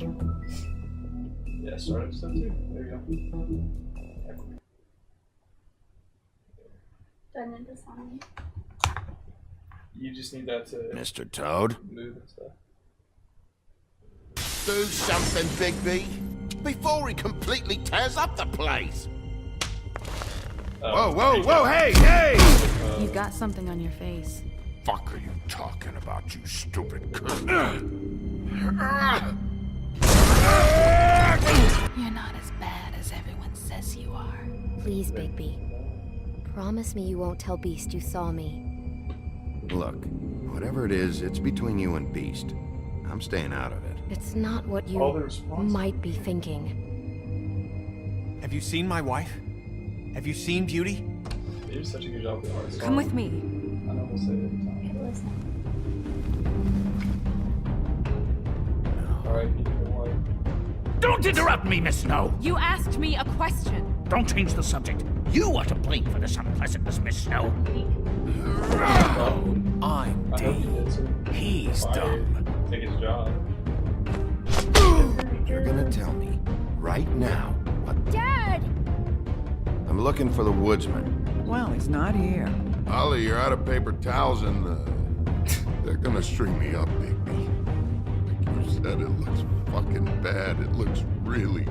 Yeah, start episode 2. There you go. Do I need to sign? You just need that to Mr. Toad? move and stuff. Do something, Bigby, before he completely tears up the place. Whoa, hey! You've got something on your face. Fuck are you talking about, you stupid cunt? You're not as bad as everyone says you are. Please, Bigby. Promise me you won't tell Beast you saw me. Look, whatever it is, it's between you and Beast. I'm staying out of it. It's not what All you the response. might be thinking. Have you seen my wife? Have you seen Beauty? They do such a good job with the art. Come with me. I know we'll say it every time. Okay, listen. Alright, you can like. Don't interrupt me, Miss Snow! You asked me a question. Don't change the subject. You are to blame for this unpleasantness, Miss Snow. I'm I hope you Dave. did, sir. He's Fired. dumb. Take his job. You're gonna tell me, right now, what... Dad! I'm looking for the woodsman. Well, he's not here. Ollie, you're out of paper towels and, they're gonna string me up, Bigby. Like you said, it looks fucking bad. It looks really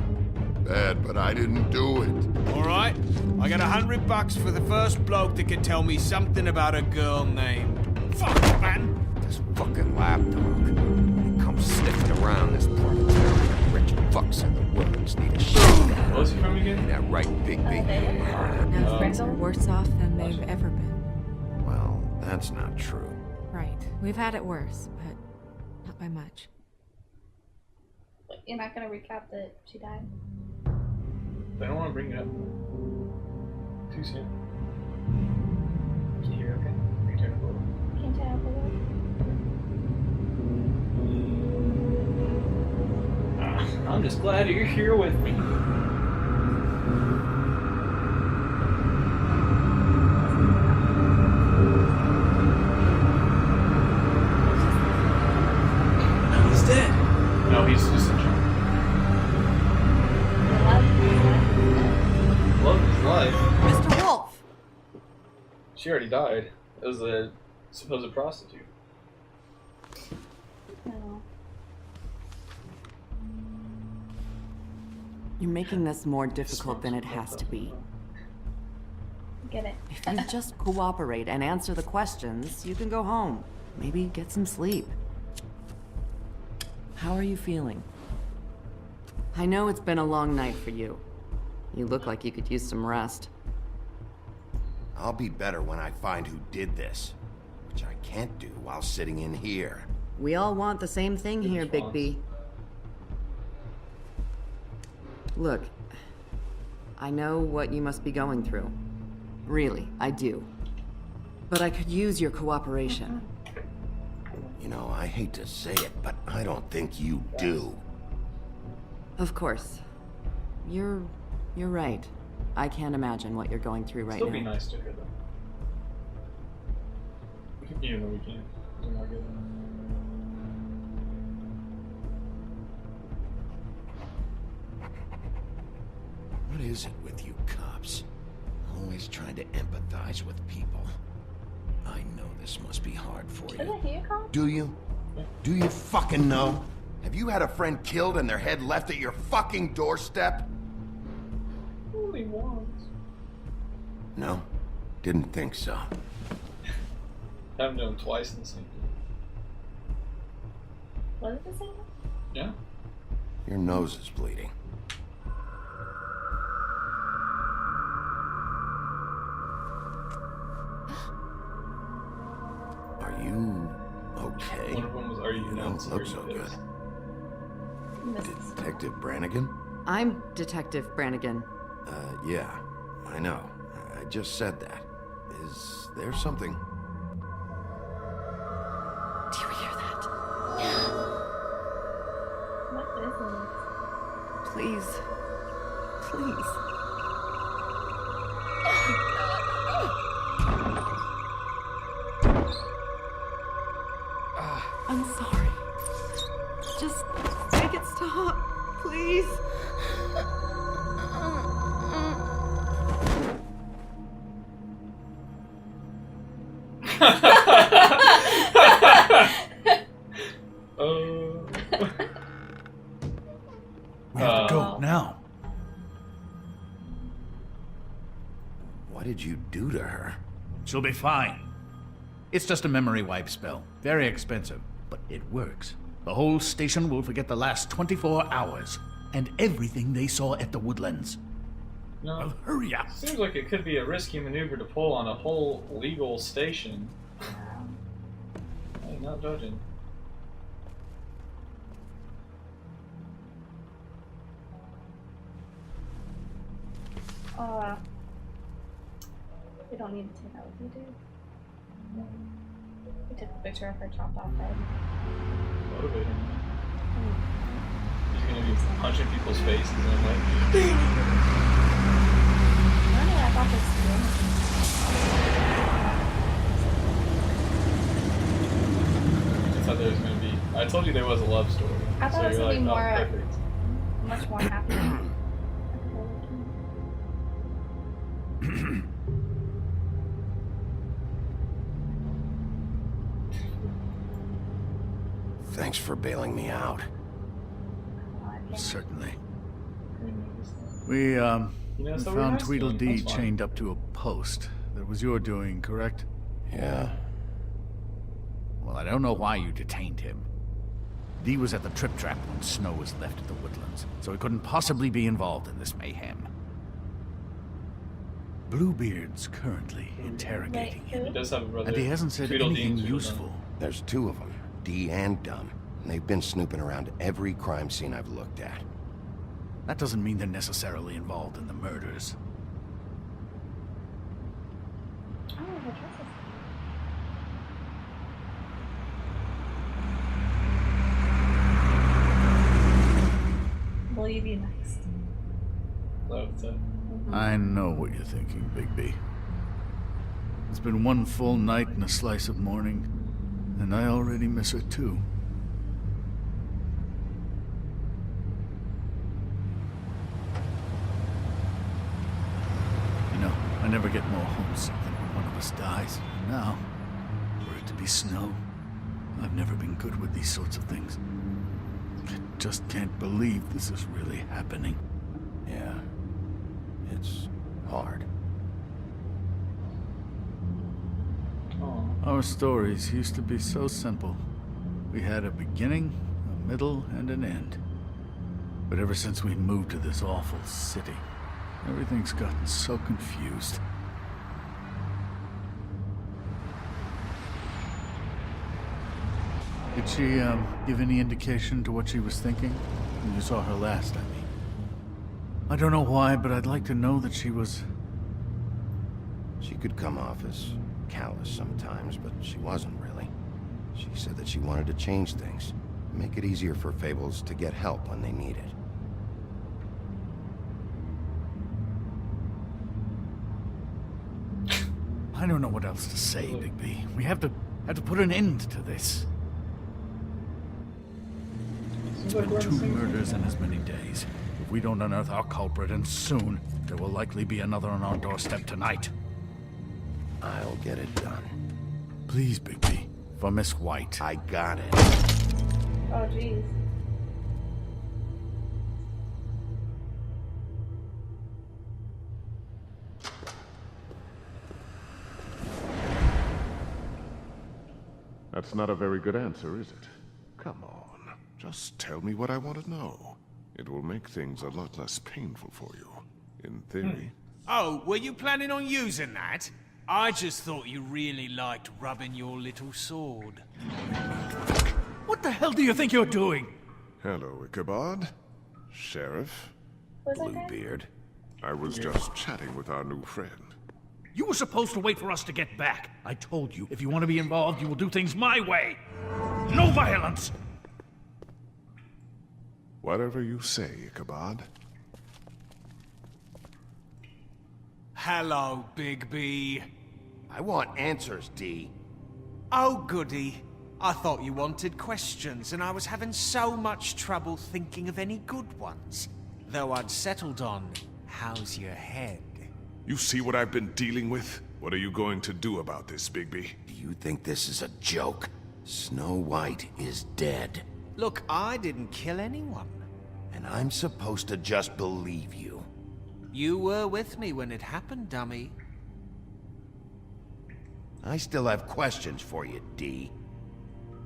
bad, but I didn't do it. All right, I got $100 for the first bloke that can tell me something about a girl named. Fuck, man. This fucking lapdog. He comes sniffing around this proletariat. Rich fucks in the woods need a shit. What's he from again? That right, Bigby? Now things are worse off than they've ever been. Well, that's not true. Right. We've had it worse, but not by much. Wait, you're not gonna recap that she died? I don't want to bring it up. Too soon. Can you hear okay? Can you turn it a little? Can't tell the word. I'm just glad you're here with me. He's dead. No, he's just a joke. Love his life. Mr. Wolf! She already died. It was a supposed prostitute. No. You're making this more difficult than it has to be. Get it. If you just cooperate and answer the questions, you can go home. Maybe get some sleep. How are you feeling? I know it's been a long night for you. You look like you could use some rest. I'll be better when I find who did this, which I can't do while sitting in here. We all want the same thing here, Bigby. Look, I know what you must be going through. Really, I do. But I could use your cooperation. You know, I hate to say it, but I don't think you do. Of course. You're right. I can't imagine what you're going through right Still be now. nice to her though. Even though we can't. We're not good. What is it with you cops? Always trying to empathize with people. I know this must be hard for Is it you. here, Colin? Do you? Do you fucking know? Have you had a friend killed and their head left at your fucking doorstep? Only once. No? Didn't think so. I've known twice in the same day. Was it the same one? Yeah? Your nose is bleeding. Are you okay? One of them was, are you You not don't look so good. Detective Brannigan? I'm Detective Brannigan. Yeah, I know. I just said that. Is there something? Do you hear that? What is it? Please. Please. I'm sorry. Just make it stop. Stop, please. We have to go Oh. now. What did you do to her? She'll be fine. It's just a memory wipe spell. Very expensive, but it works. The whole station will forget the last 24 hours and everything they saw at the Woodlands. No. Well, hurry up. Seems like it could be a risky maneuver to pull on a whole legal station. I'm not judging. We don't need to take that with you, dude. We took a picture of her chopped off head. Motivating. He's gonna be punching people's faces and I'm like, Really? I thought this I thought there was gonna be. I told you there was a love story. I thought so it was you're gonna be like, more, oh, perfect. much more happy. Thanks for bailing me out. Certainly. You We know, we so found nice Tweedledee feeling. That's fine. chained up to a post. That was your doing, correct? Yeah. Well, I don't know why you detained him. Dee was at the Trip Trap when Snow was left at the Woodlands, so he couldn't possibly be involved in this mayhem. Bluebeard's currently interrogating him, He does have a brother. and he hasn't said Tweedledee anything and Tweedledum. useful. There's two of them, Dee and Dumb. And they've been snooping around every crime scene I've looked at. That doesn't mean they're necessarily involved in the murders. Oh, the dress is believe you next. That's it. I know what you're thinking, Bigby. It's been one full night and a slice of morning, and I already miss her too. You know, I never get more homesick than when one of us dies. And now, for it to be Snow, I've never been good with these sorts of things. I just can't believe this is really happening. Yeah. It's hard. Oh. Our stories used to be so simple. We had a beginning, a middle, and an end. But ever since we moved to this awful city, everything's gotten so confused. Did she, give any indication to what she was thinking? When you saw her last, I mean. I don't know why, but I'd like to know that she was... She could come off as callous sometimes, but she wasn't really. She said that she wanted to change things, make it easier for Fables to get help when they need it. I don't know what else to say, Bigby. We have to put an end to this. It's been 2 murders in as many days. If we don't unearth our culprit, and soon, there will likely be another on our doorstep tonight. I'll get it done. Please, Bigby. For Miss White. I got it. Oh, jeez. That's not a very good answer, is it? Come on. Just tell me what I want to know. It will make things a lot less painful for you. In theory. Oh, were you planning on using that? I just thought you really liked rubbing your little sword. What the hell do you think you're doing? Hello, Ichabod. Sheriff. Was that guy? Bluebeard. I was just chatting with our new friend. You were supposed to wait for us to get back. I told you, if you want to be involved, you will do things my way. No violence! Whatever you say, Ichabod. Hello, Big B. I want answers, Dee. Oh, goody. I thought you wanted questions, and I was having so much trouble thinking of any good ones. Though I'd settled on, how's your head? You see what I've been dealing with? What are you going to do about this, Bigby? Do you think this is a joke? Snow White is dead. Look, I didn't kill anyone. And I'm supposed to just believe you. You were with me when it happened, dummy. I still have questions for you, D.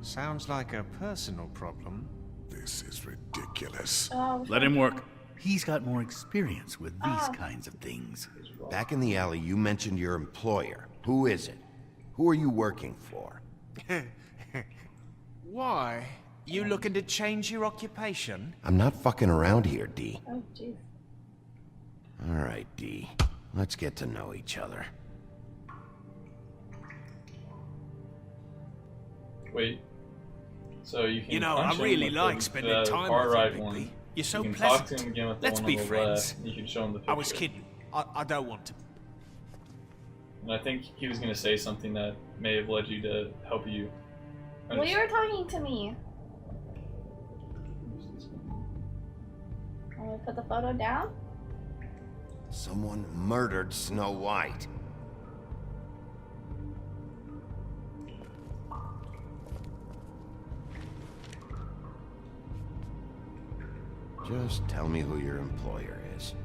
Sounds like a personal problem. This is ridiculous. Oh, Let him work. He's got more experience with these kinds of things. Back in the alley, you mentioned your employer. Who is it? Who are you working for? Why? You looking to change your occupation? I'm not fucking around here, D. oh, jeez. All right, D. Let's get to know each other. Wait. So you can You know, punch I really him with like the spending time far with right you, one. Bigby. You're so You can pleasant. talk to him again with the Let's one be on the friends. left. You can show him the picture. I was kidding. I don't want to. And I think he was going to say something that may have led you to help you. Well, you were talking to me. I'm gonna put the photo down. Someone murdered Snow White. Just tell me who your employer is.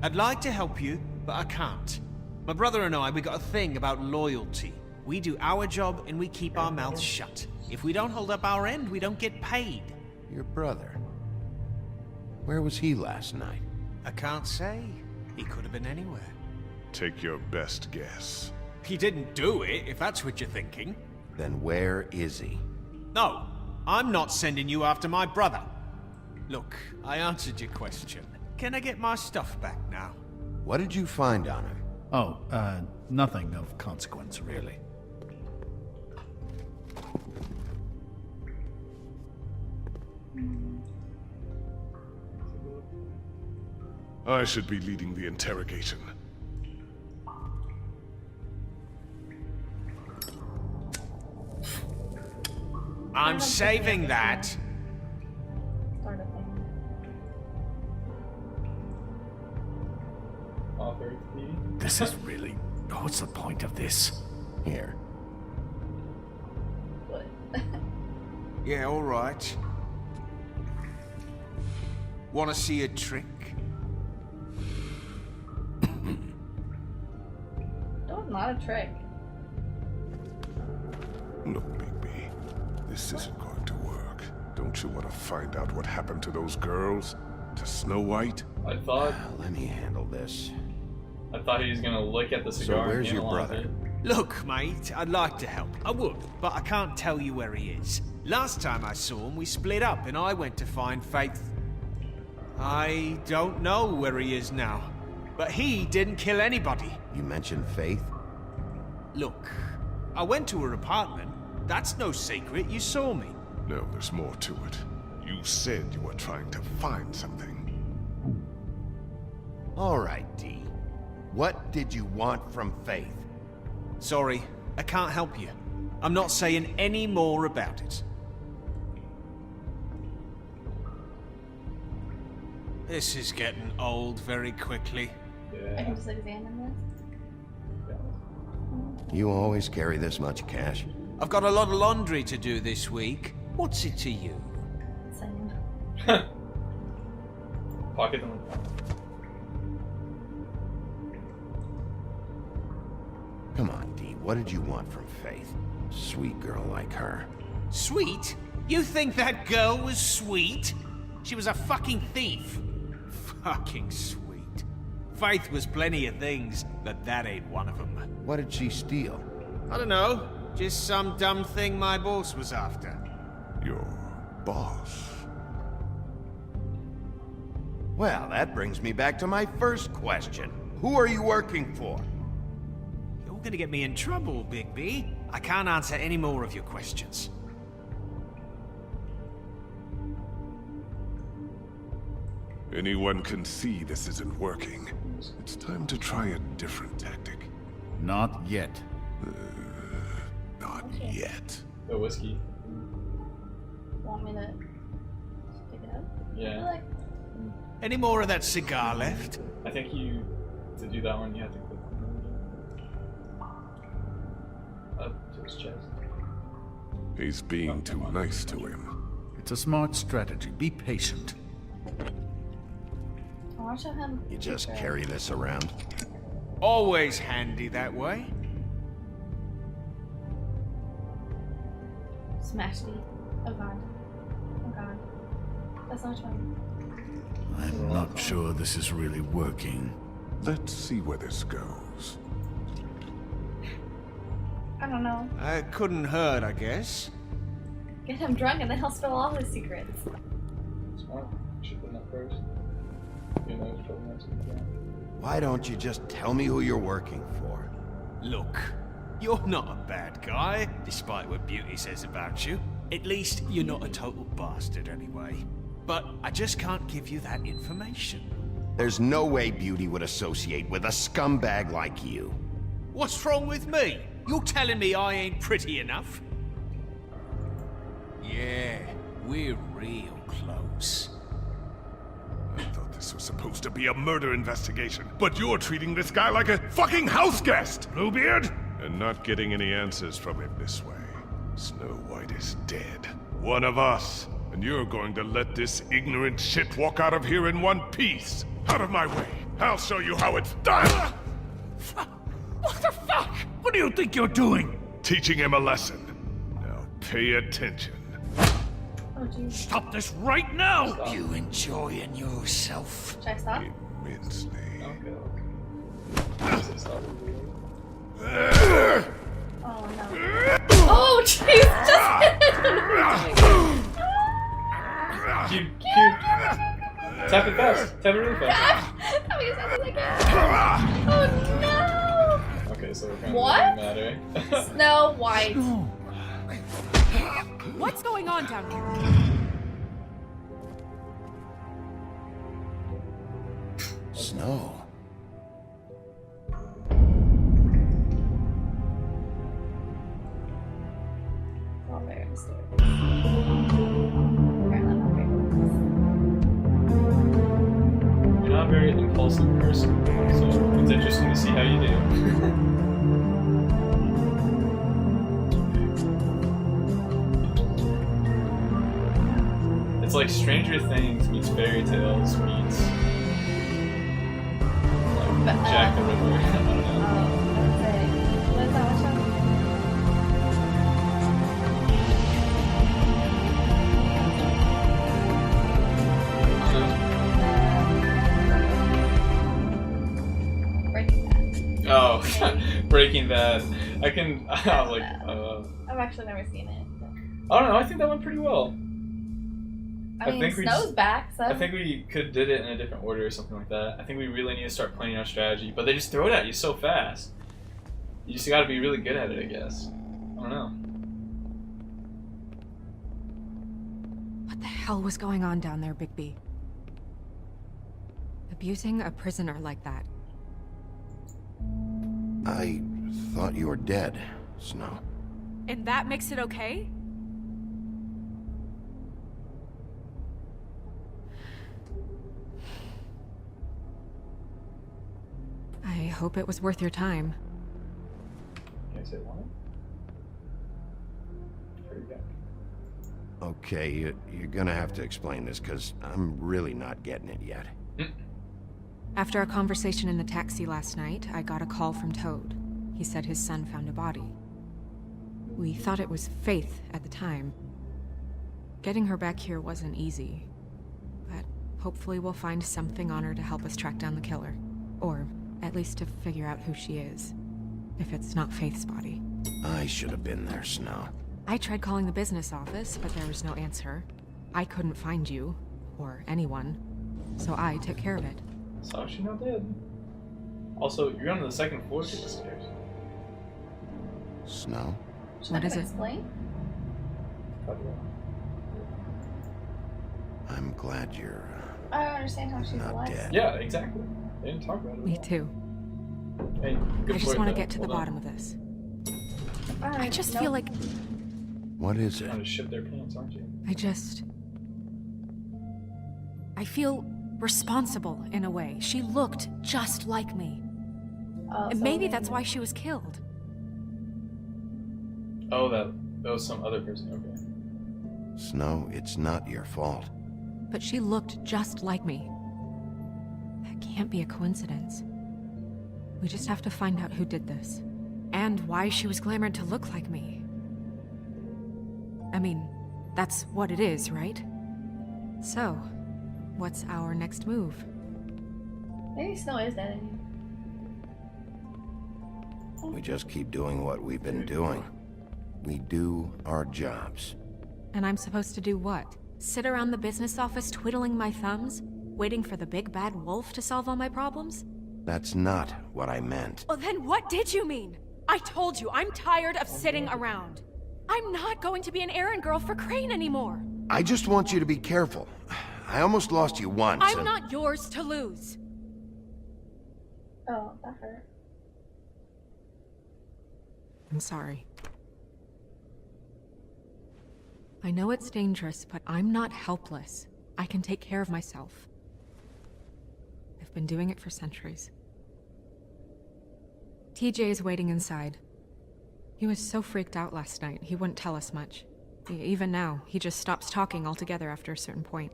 I'd like to help you, but I can't. My brother and I, we got a thing about loyalty. We do our job and we keep our mouths shut. If we don't hold up our end, we don't get paid. Your brother. Where was he last night? I can't say. He could have been anywhere. Take your best guess. He didn't do it, if that's what you're thinking. Then where is he? No, I'm not sending you after my brother. Look, I answered your question. Can I get my stuff back now? What did you find on him? Oh, nothing of consequence, really. I should be leading the interrogation. I'm saving that. Start a thing. Author key. This is really... What's the point of this? Here. What? Yeah, all right. Want to see a trick? No, not a trick. Look, Bigby, this isn't going to work. Don't you want to find out what happened to those girls? To Snow White? I thought Let me handle this. he was gonna look at the So cigar. where's and your analyze brother? it. Look, mate, I'd like to help. I would, but I can't tell you where he is. Last time I saw him, we split up and I went to find Faith. I don't know where he is now, but he didn't kill anybody. You mentioned Faith? Look, I went to her apartment. That's no secret, you saw me. No, there's more to it. You said you were trying to find something. All right, D. What did you want from Faith? Sorry, I can't help you. I'm not saying any more about it. This is getting old very quickly. I Yeah. can just examine this. You always carry this much cash? I've got a lot of laundry to do this week. What's it to you? Same. Pocket them. Come on, D. What did you want from Faith? Sweet girl like her. Sweet? You think that girl was sweet? She was a fucking thief. Fucking sweet. Faith was plenty of things, but that ain't one of them. What did she steal? I don't know. Just some dumb thing my boss was after. Your boss? Well, that brings me back to my first question. Who are you working for? You're gonna get me in trouble, Bigby. I can't answer any more of your questions. Anyone can see this isn't working. It's time to try a different tactic. Not yet. Not yet. The whiskey. want me to pick it up? Yeah. Like, Any more of that cigar left? I think you, to do that one, you have to click up to his chest. He's being too nice to him. It's a smart strategy. Be patient. I want to show him. You just picture. carry this around? Always handy that way. Smash me. Oh god. Oh god. That's not fun. I'm not sure this is really working. Let's see where this goes. I don't know. It couldn't hurt, I guess. Get him drunk and then he'll spill all his secrets. Smart. Should put that first. You know, it's probably not too bad. Why don't you just tell me who you're working for? Look, you're not a bad guy, despite what Beauty says about you. At least you're not a total bastard anyway. But I just can't give you that information. There's no way Beauty would associate with a scumbag like you. What's wrong with me? You're telling me I ain't pretty enough? Yeah, we're real close. I thought this was supposed to be a murder investigation, but you're treating this guy like a fucking house guest, Bluebeard! And not getting any answers from him this way. Snow White is dead. One of us. And you're going to let this ignorant shit walk out of here in one piece. Out of my way. I'll show you how it's done! What the fuck? What do you think you're doing? Teaching him a lesson. Now pay attention. Oh jeez. Stop this right now! Stop. You enjoying yourself? Should I stop? Immensely. Okay. Stop. Oh no. Oh jeez! Cute. Tap it fast. Tap it really fast. Tell me as fast as I can. Oh Okay, so we're kind What? of matter. no! Snow White. What's going on down here? Snow. Oh, very mysterious. Apparently I'm not very good. You're not a very impulsive person, so it's interesting to see how you do. It's like Stranger Things meets Fairy Tales meets like Jack the Riddler. I don't know. What is that? What's that? Breaking Bad. Oh, Breaking Bad. I was like, I've actually never seen it. I don't know. I think that went pretty well. I mean, think we Snow's just- back, so I think we could did it in a different order or something like that. I think we really need to start planning our strategy, but they just throw it at you so fast. You just got to be really good at it, I guess. I don't know. What the hell was going on down there, Bigby? Abusing a prisoner like that. I thought you were dead, Snow. And that makes it okay? I hope it was worth your time. Can I say one? Pretty good. Okay, you're gonna have to explain this, because I'm really not getting it yet. After our conversation in the taxi last night, I got a call from Toad. He said his son found a body. We thought it was Faith at the time. Getting her back here wasn't easy, but hopefully we'll find something on her to help us track down the killer. Or at least to figure out who she is, if it's not Faith's body. I should have been there, Snow. I tried calling the business office, but there was no answer. I couldn't find you, or anyone, so I took care of it. So she not dead. Also, you're on the second floor to the stairs. Snow? Should What I is it? explain? I'm glad you're I don't understand how she's not alive. dead. Yeah, exactly. They didn't talk about it. Me too. Hey, good I just point, want to though. get to the Hold on. bottom of this. I Alright, just nope. feel like What is it? Trying to shit their pants, aren't you? I I feel responsible in a way. She looked just like me. And So maybe that's why she was killed. Oh, that was some other person. Okay. Snow, it's not your fault. But she looked just like me. That can't be a coincidence. We just have to find out who did this. And why she was glamored to look like me. I mean, that's what it is, right? So, what's our next move? maybe Snow is dead. We just keep doing what we've been doing. We do our jobs. And I'm supposed to do what? Sit around the business office twiddling my thumbs? Waiting for the big bad wolf to solve all my problems? That's not what I meant. Well, then what did you mean? I told you, I'm tired of sitting around. I'm not going to be an errand girl for Crane anymore. I just want you to be careful. I almost lost you once. I'm not yours to lose. Oh, that hurt. I'm sorry. I know it's dangerous, but I'm not helpless. I can take care of myself. I've been doing it for centuries. TJ is waiting inside. He was so freaked out last night, he wouldn't tell us much. Even now, he just stops talking altogether after a certain point.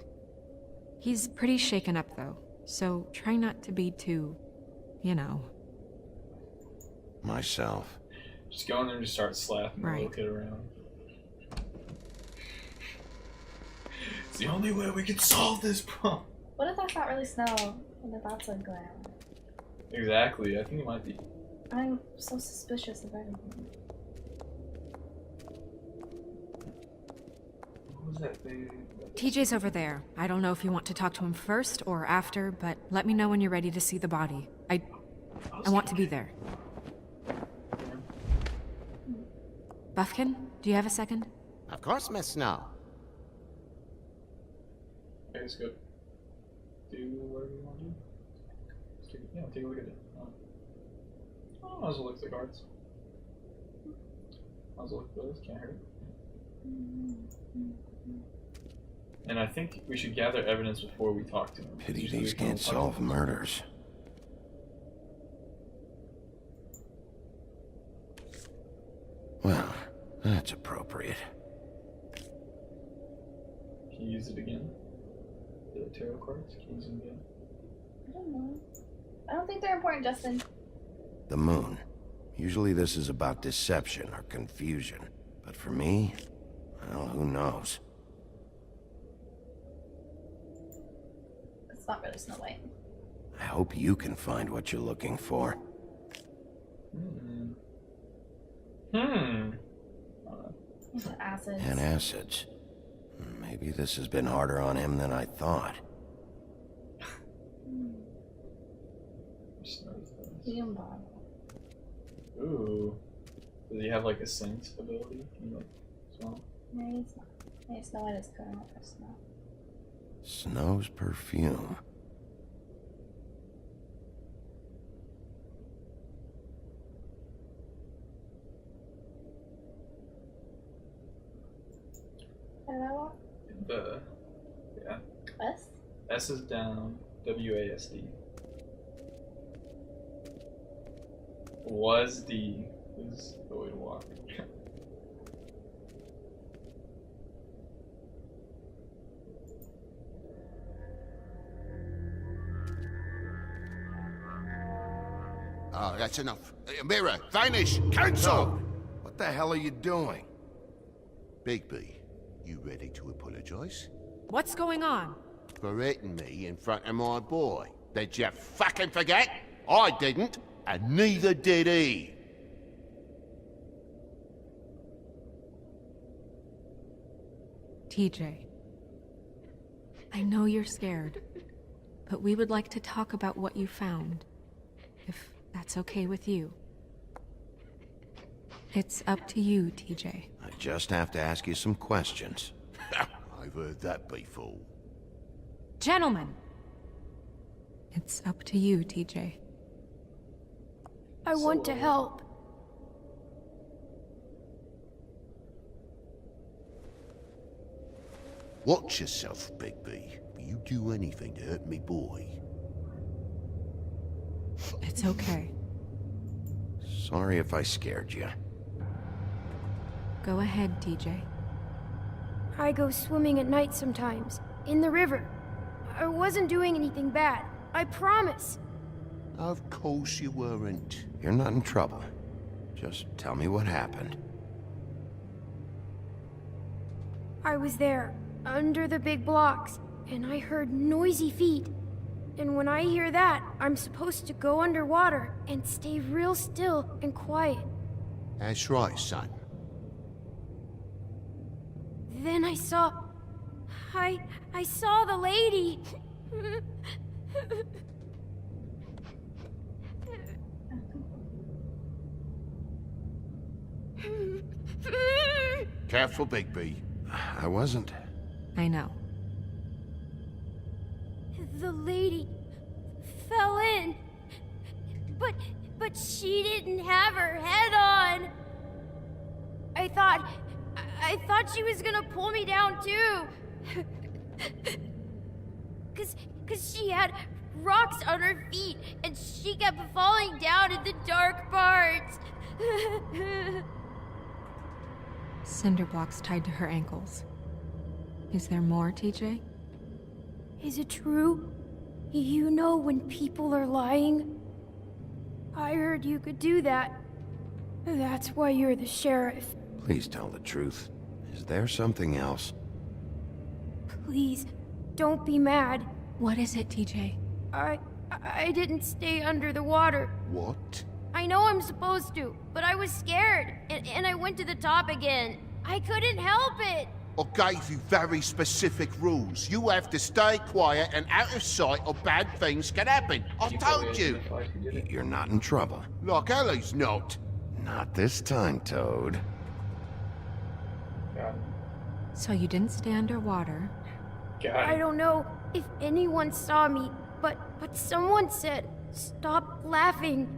He's pretty shaken up, though, so try not to be too, you know. Myself. Just go in there and just start slapping the little kid around. It's the only way we can solve this problem. What if that's not really Snow? And if that's a glam? Exactly, I think it might be. I'm so suspicious of everything. What was that thing? TJ's over there. I don't know if you want to talk to him first or after, but let me know when you're ready to see the body. I want to be there. Buffkin, do you have a second? Of course, Miss Snow. Okay, let's go. Do whatever you want to do. Take a look at it. Oh, might as well look at the cards. Might as well look at those, can't hurt. And I think we should gather evidence before we talk to him. Pity these can't solve murders. Well, that's appropriate. Can you use it again? The tarot cards? Can you use them again? I don't know. I don't think they're important, Justin. The moon. Usually this is about deception or confusion. But for me, well, who knows? It's not really Snow White. I hope you can find what you're looking for. Acids. And acids. Maybe this has been harder on him than I thought. Helium bottle. Ooh. Does he have like a scent ability? Can you like smell? Maybe it's not. Maybe Snow White is good enough for Snow. Snow's perfume. Hello? Yeah. S? S is down. WASD. Was D is the way to walk. Oh, that's enough. Mirror, vanish, cancel! What the hell are you doing? Bigby, you ready to apologize? What's going on? For hitting me in front of my boy. Did you fucking forget? I didn't, and neither did he. TJ. I know you're scared, but we would like to talk about what you found, if that's okay with you. It's up to you, TJ. I just have to ask you some questions. I've heard that before. Gentlemen! It's up to you, TJ. I want to help. Watch yourself, Bigby. You do anything to hurt me boy. It's okay. Sorry if I scared you. Go ahead, TJ. I go swimming at night sometimes, in the river. I wasn't doing anything bad, I promise. Of course you weren't. You're not in trouble. Just tell me what happened. I was there, under the big blocks, and I heard noisy feet. And when I hear that, I'm supposed to go underwater and stay real still and quiet. That's right, son. Then I saw... I saw the lady. Careful, Bigby. I wasn't. I know. The lady fell in. But she didn't have her head on. I thought she was gonna pull me down too. Cause she had rocks on her feet and she kept falling down in the dark parts. Cinder blocks tied to her ankles. Is there more, TJ? Is it true? You know when people are lying? I heard you could do that. That's why you're the sheriff. Please tell the truth. Is there something else? Please, don't be mad. What is it, TJ? I didn't stay under the water. What? I know I'm supposed to, but I was scared, and I went to the top again. I couldn't help it. I gave you very specific rules. You have to stay quiet and out of sight or bad things can happen. I told you. You're not in trouble. Like Ellie's not. Not this time, Toad. So you didn't stay underwater? I don't know if anyone saw me, but someone said, "Stop laughing."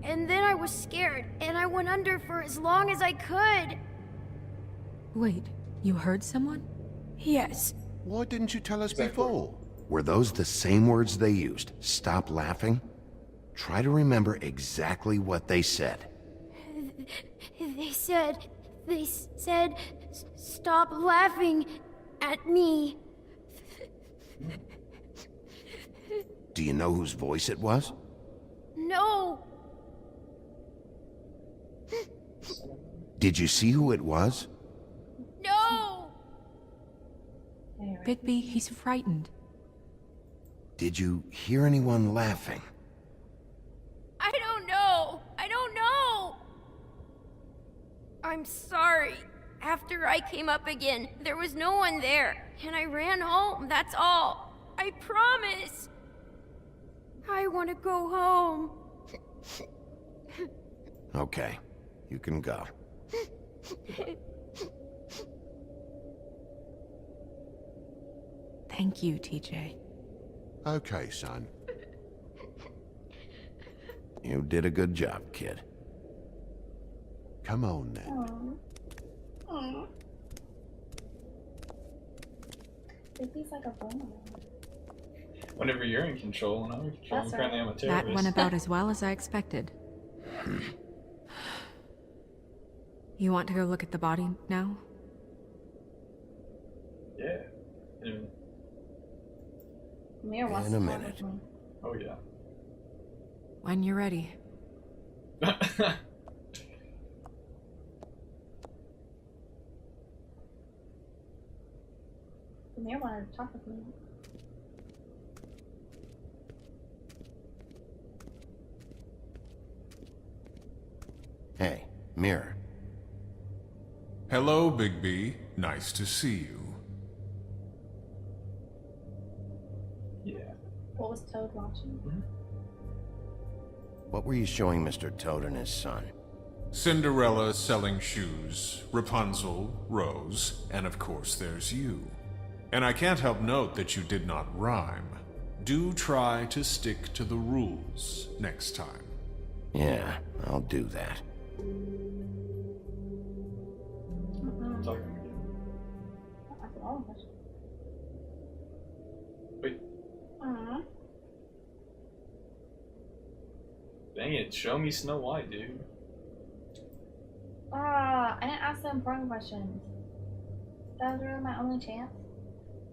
And then I was scared, and I went under for as long as I could. Wait, you heard someone? Yes. Why didn't you tell us before? Were those the same words they used? Stop laughing? Try to remember exactly what they said. They said, "Stop laughing at me." Do you know whose voice it was? No. Did you see who it was? No. Bigby, he's frightened. Did you hear anyone laughing? I don't know. I don't know. I'm sorry. After I came up again, there was no one there, and I ran home, that's all. I promise. I want to go home. Okay, you can go. Thank you, TJ. Okay, son. You did a good job, kid. Come on, then. Aww. Bigby's like a bone. Whenever you're in control and I'm in control, That's apparently I'm a That terrorist. went about as well as I expected. You want to go look at the body now? Yeah. Mir wants In a to talk minute. with me. Oh yeah. When you're ready. Mir wanted to talk with me. Hey, Mirror. Hello, Bigby. Nice to see you. Yeah. What was Toad watching? What were you showing Mr. Toad and his son? Cinderella selling shoes, Rapunzel, Rose, and of course there's you. And I can't help note that you did not rhyme. Do try to stick to the rules next time. Yeah, I'll do that. Talking again. That's all of us. Aww. Dang it, show me Snow White, dude. Ah, I didn't ask the important questions. That was really my only chance.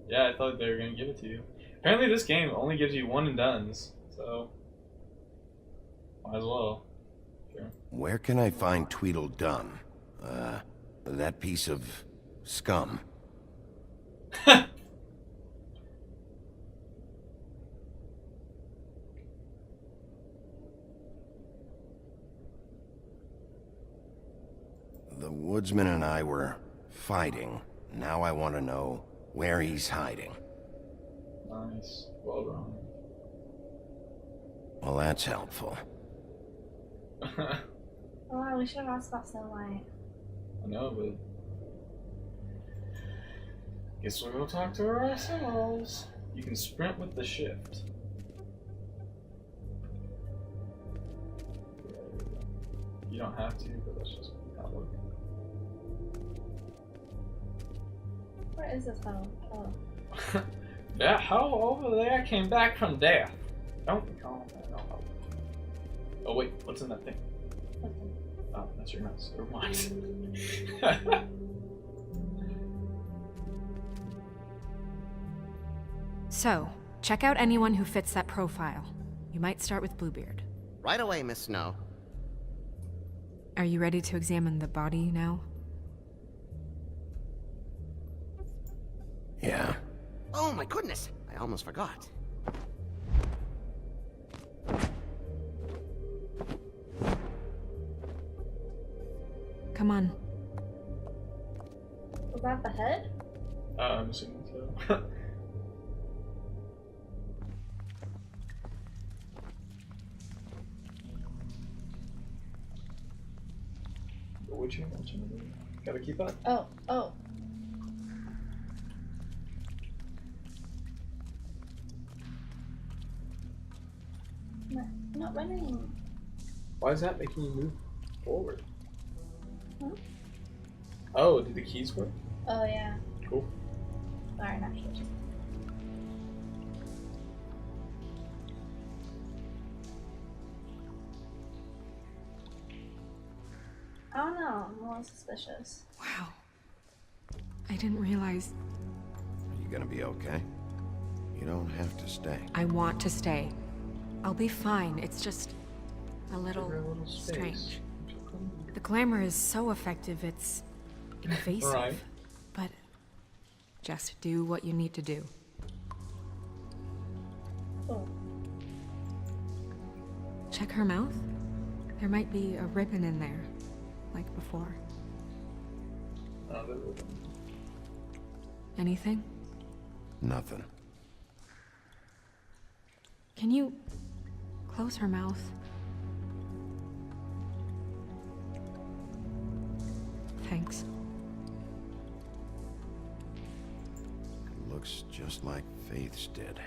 Yeah, I thought they were gonna give it to you. Apparently this game only gives you one and dones, so might as well. Sure. Where can I find Tweedledum? That piece of scum. The woodsman and I were fighting. Now I want to know where he's hiding. Nice. Well done. Well, that's helpful. Oh, we should have asked about Snow White. I know, but guess we'll go talk to her ourselves. You can sprint with the shift. You don't have to, but that's just not working. Where is this hoe? Oh. That hoe over there came back from death. Don't be calling that no hoe. Oh wait, what's in that thing? Oh, that's your mouse. Never mind. So, check out anyone who fits that profile. You might start with Bluebeard. Right away, Miss Snow. Are you ready to examine the body now? Yeah. Oh my goodness, I almost forgot. Come on. Was that the head? I'm assuming so. What you mentioned? Gotta keep up. Oh, oh. I'm not running. Why is that making you move forward? Huh? Oh, did the keys work? Oh, yeah. Cool. Sorry, not sure. I don't know. I'm a little suspicious. Wow. I didn't realize. Are you gonna be okay? You don't have to stay. I want to stay. I'll be fine. It's just a little strange. The glamour is so effective, it's invasive. Right. But just do what you need to do. Oh. Check her mouth. There might be a ribbon in there, like before. Anything? Nothing. Can you close her mouth? Thanks. Looks just like Faith's did.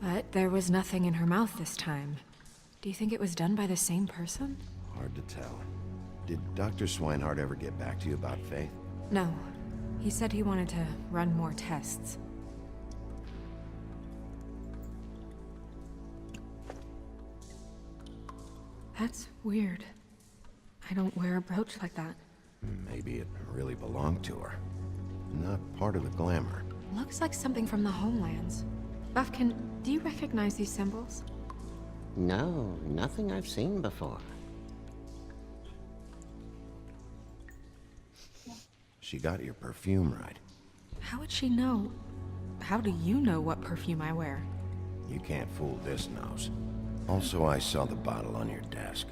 But there was nothing in her mouth this time. Do you think it was done by the same person? Hard to tell. Did Dr. Swinehart ever get back to you about Faith? No. He said he wanted to run more tests. That's weird. I don't wear a brooch like that. Maybe it really belonged to her. Not part of the glamour. Looks like something from the homelands. Buffkin, do you recognize these symbols? No, nothing I've seen before. She got your perfume right. How would she know? How do you know what perfume I wear? You can't fool this nose. Also, I saw the bottle on your desk.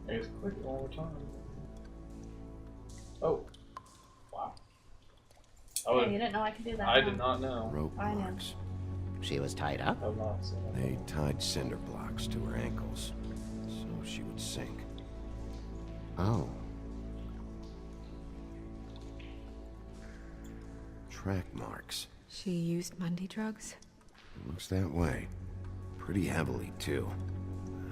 I just click it one more time. Oh. Wow. Hey, you didn't know I could do that. I did not know. Rope I know. marks. She was tied up? I've not seen that. They tied cinder blocks to her ankles, so she would sink. Oh. Track marks. She used Mundy drugs? Looks that way. Pretty heavily, too.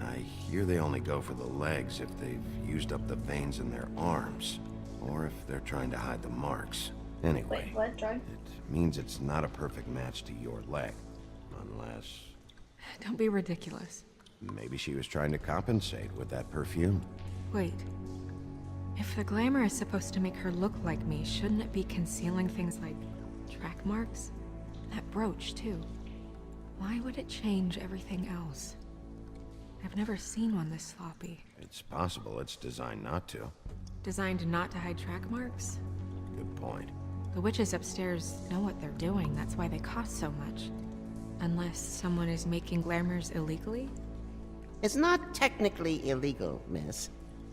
I hear they only go for the legs if they've used up the veins in their arms, or if they're trying to hide the marks. Anyway, Wait, what? Drug? it means it's not a perfect match to your leg. Unless... Don't be ridiculous. maybe she was trying to compensate with that perfume. Wait. If the glamour is supposed to make her look like me, shouldn't it be concealing things like track marks? That brooch, too. Why would it change everything else? I've never seen one this sloppy. It's possible it's designed not to. Designed not to hide track marks? Good point. The witches upstairs know what they're doing, that's why they cost so much. Unless someone is making glamours illegally? It's not technically illegal, miss.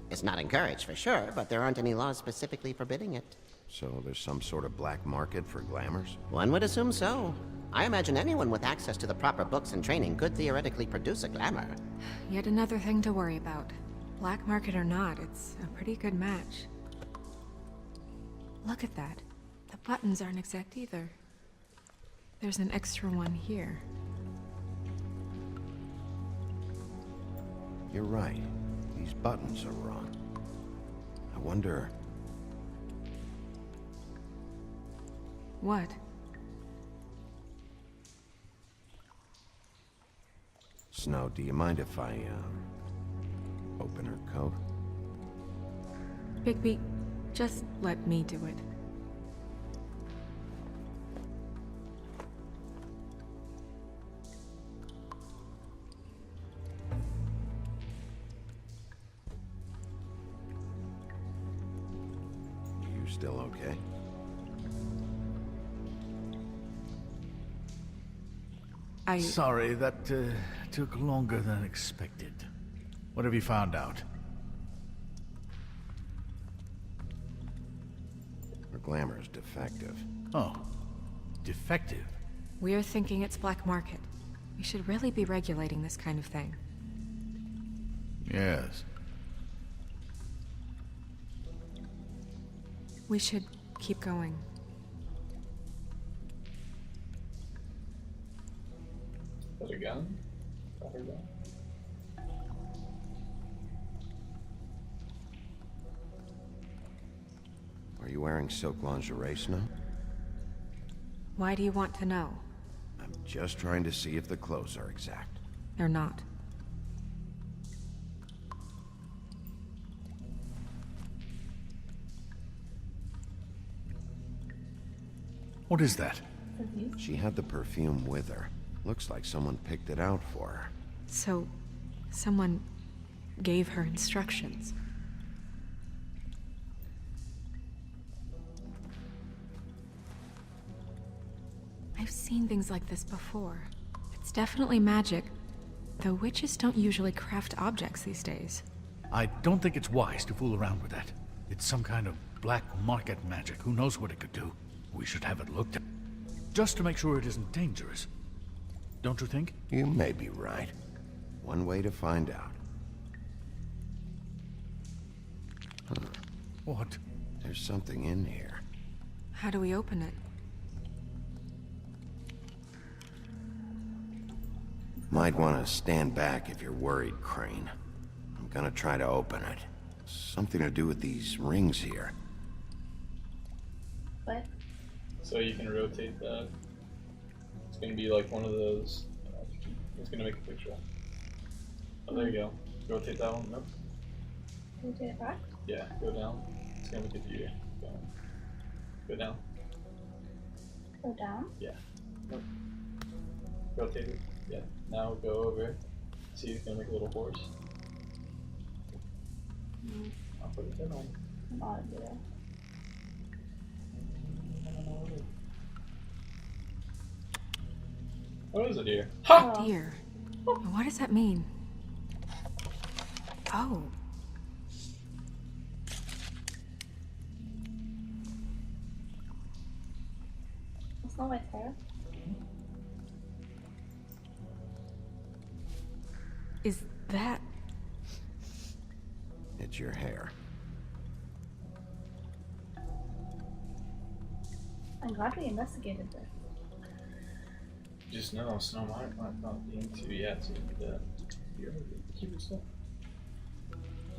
It's not encouraged for sure, but there aren't any laws specifically forbidding it. So there's some sort of black market for glamours? One would assume so. I imagine anyone with access to the proper books and training could theoretically produce a glamour. Yet another thing to worry about. Black market or not, it's a pretty good match. Look at that. The buttons aren't exact either. There's an extra one here. You're right. These buttons are wrong. I wonder... What? Snow, do you mind if I, open her coat? Bigby, just let me do it. You still okay? Sorry, that took longer than expected. What have you found out? Her glamour is defective. Oh, defective? We're thinking it's black market. We should really be regulating this kind of thing. Yes. We should keep going. Is that a gun? Is that her gun? Are you wearing silk lingerie, Snow? Why do you want to know? I'm just trying to see if the clothes are exact. They're not. What is that? She had the perfume with her. Looks like someone picked it out for her. So, someone gave her instructions. I've seen things like this before. It's definitely magic, though witches don't usually craft objects these days. I don't think it's wise to fool around with that. It's some kind of black market magic. Who knows what it could do? We should have it looked at. Just to make sure it isn't dangerous. Don't you think? You may be right. One way to find out. Huh. What? There's something in here. How do we open it? Might want to stand back if you're worried, Crane. I'm gonna try to open it. Something to do with these rings here. What? So you can rotate that. It's gonna be like one of those. It's gonna make a picture. Oh, there you go. Rotate that one. Nope. Rotate it back? Yeah, go down. It's gonna look at you. Go down. Go down? Yeah. Nope. Rotate it. Yeah. Now go over. See, it's gonna make a little horse. I'll put it in on. I'm out of there. What is it here? Ha! Dear. What does that mean? Oh. It's not my hair. Is that... It's your hair. I'm glad we investigated this. Just know, Snow might not be into yet, so you keep your stuff.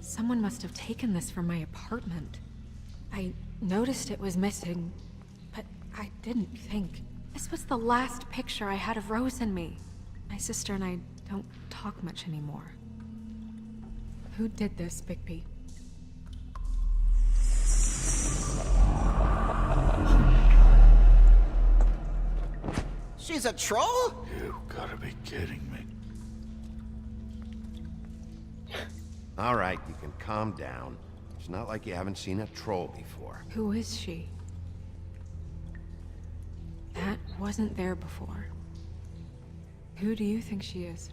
Someone must have taken this from my apartment. I noticed it was missing I didn't think. This was the last picture I had of Rose and me. My sister and I don't talk much anymore. Who did this, Bigby? She's a troll? You gotta be kidding me. All right, you can calm down. It's not like you haven't seen a troll before. Who is she? That wasn't there before. Who do you think she is?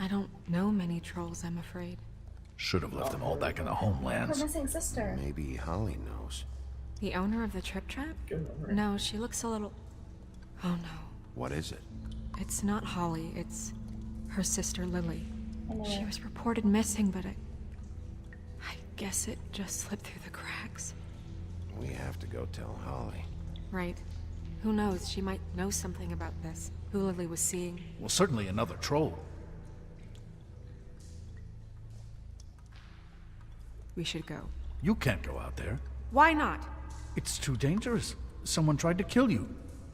I don't know many trolls, I'm afraid. Should have left them all back in the Her homelands. missing sister. Maybe Holly knows. The owner of the Trip Trap? No, she looks a little... Oh no. What is it? It's not Holly, it's her sister Lily. I She was reported missing, but I guess it just slipped through the cracks. We have to go tell Holly. Right. Who knows, she might know something about this. Who Lily was seeing. Well, certainly another troll. We should go. You can't go out there. Why not? It's too dangerous. Someone tried to kill you.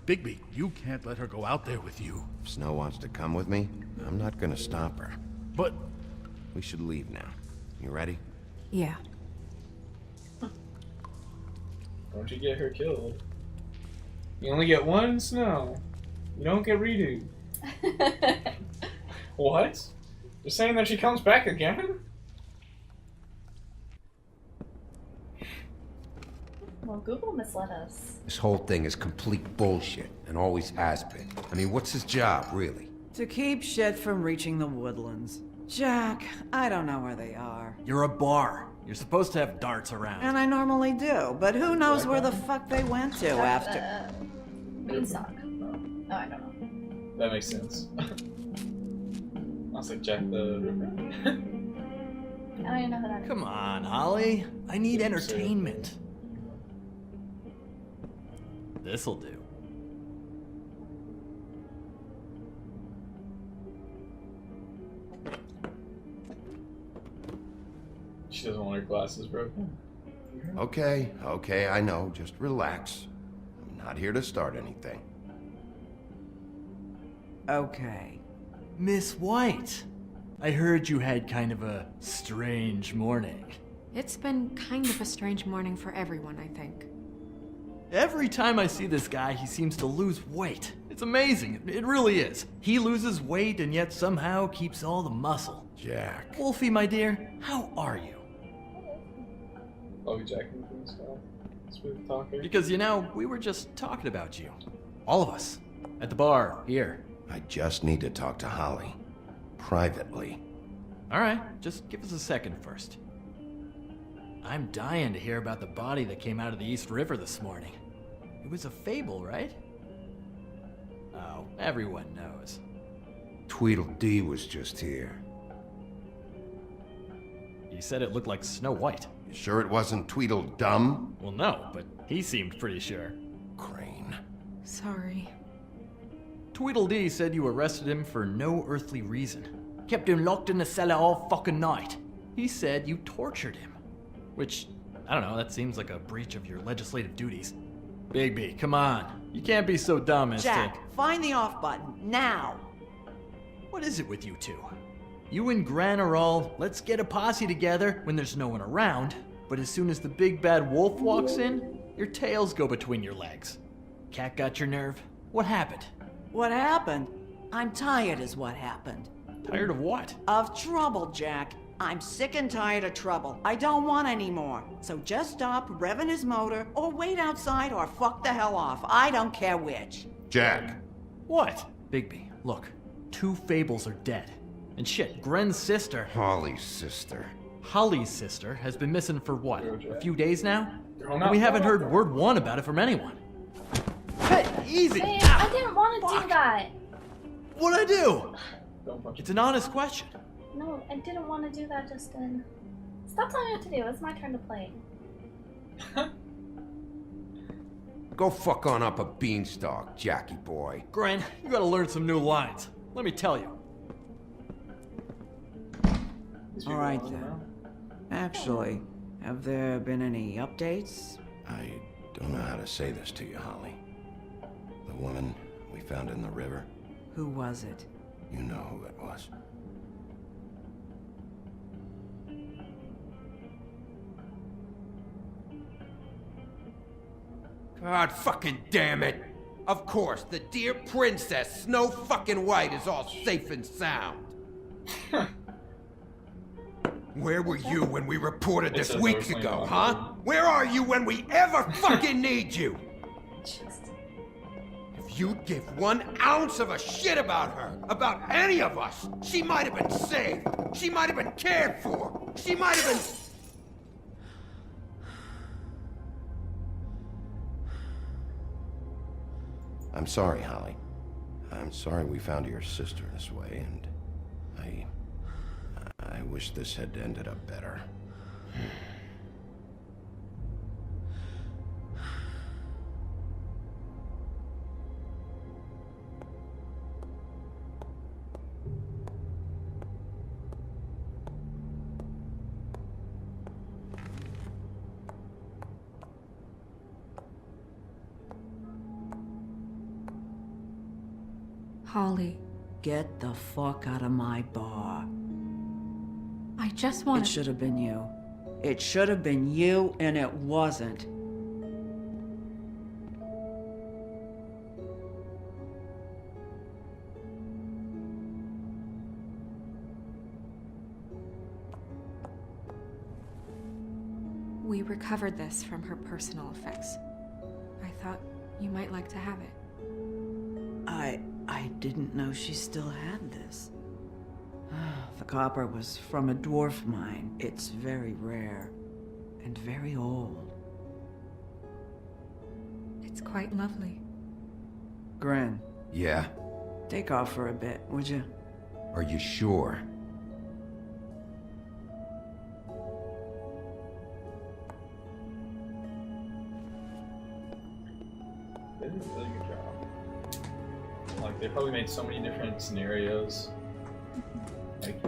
Bigby, you can't let her go out there with you. If Snow wants to come with me, I'm not gonna stop her. But... We should leave now. You ready? Yeah. Don't you get her killed. You only get one Snow. You don't get redo. What? You're saying that she comes back again? Well, Google misled us. This whole thing is complete bullshit, and always has been. I mean, what's his job, really? To keep shit from reaching the woodlands. Jack, I don't know where they are. You're a bar. You're supposed to have darts around. And I normally do, but who knows where the fuck they went to after... Beanstalk. Oh, I don't know. That makes sense. I was like Jack the Ripper. I don't even know who that is. Come on, Holly. I need entertainment. This'll do. She doesn't want her glasses broken. Okay, I know. Just relax. I'm not here to start anything. Okay. Miss White, I heard you had kind of a strange morning. It's been kind of a strange morning for everyone, I think. Every time I see this guy, he seems to lose weight. It's amazing. It really is. He loses weight and yet somehow keeps all the muscle. Jack. Wolfie, my dear, how are you? Love you, Jack and Beanstalk. Smooth talker. Because, you know, we were just talking about you. All of us. At the bar, here. I just need to talk to Holly. Privately. Alright, just give us a second first. I'm dying to hear about the body that came out of the East River this morning. It was a fable, right? Oh, everyone knows. Tweedledee was just here. You said it looked like Snow White. You sure it wasn't Tweedledum? Well, no, but he seemed pretty sure. Crane. Sorry. Tweedledee said you arrested him for no earthly reason. Kept him locked in the cellar all fucking night. He said you tortured him. Which, I don't know, that seems like a breach of your legislative duties. Bigby, come on. You can't be so dumb as Jack, to... find the off button, now! What is it with you two? You and Gran are all, let's get a posse together when there's no one around, but as soon as the big bad wolf walks in, your tails go between your legs. Cat got your nerve? What happened? What happened? I'm tired is what happened. Tired of what? Of trouble, Jack. I'm sick and tired of trouble. I don't want any more. So just stop revving his motor, or wait outside, or fuck the hell off. I don't care which. Jack. What? Bigby, look. 2 fables are dead. And shit, Gren's sister... Holly's sister. Holly's sister has been missing for what? A few days now? No. We haven't heard word one about it from anyone. Hey, easy! Babe, I didn't want to do that. What'd I do? It's an honest question. No, I didn't want to do that, Justin. Stop telling me what to do. It's my turn to play. Go fuck on up a beanstalk, Jackie boy. Gren, you gotta learn some new lines. Let me tell you. Alright then. Actually, have there been any updates? I Don't know how to say this to you, Holly. The woman we found in the river, Who was it? you know who it was. God fucking damn it! Of course, the dear princess, Snow fucking White, is all safe and sound. Where were you when we reported this weeks ago, huh? Where are you when we ever fucking need you? If you'd give 1 ounce of a shit about her, about any of us, she might have been saved. She might have been cared for. She might have been... I'm sorry, Holly. I'm sorry we found your sister this way, and I wish this had ended up better. Holly, Get the fuck out of my bar. I just want It should have been you. It should have been you, and it wasn't. We recovered this from her personal effects. I thought you might like to have it. I didn't know she still had this. The copper was from a dwarf mine. It's very rare and very old. It's quite lovely. Gren, Yeah? take off for a bit, would you? Are you sure? They did a really good job. Like, they probably made so many different scenarios. Like,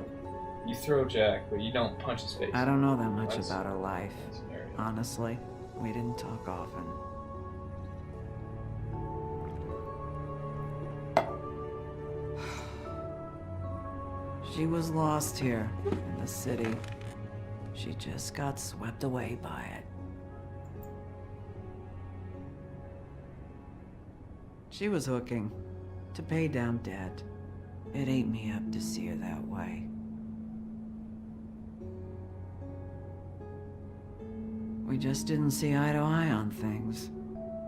you throw Jack, but you don't punch his face. I don't know that much That's about her life. one scenario. Honestly, we didn't talk often. She was lost here in the city. She just got swept away by it. She was hooking to pay down debt. It ate me up to see her that way. We just didn't see eye to eye on things.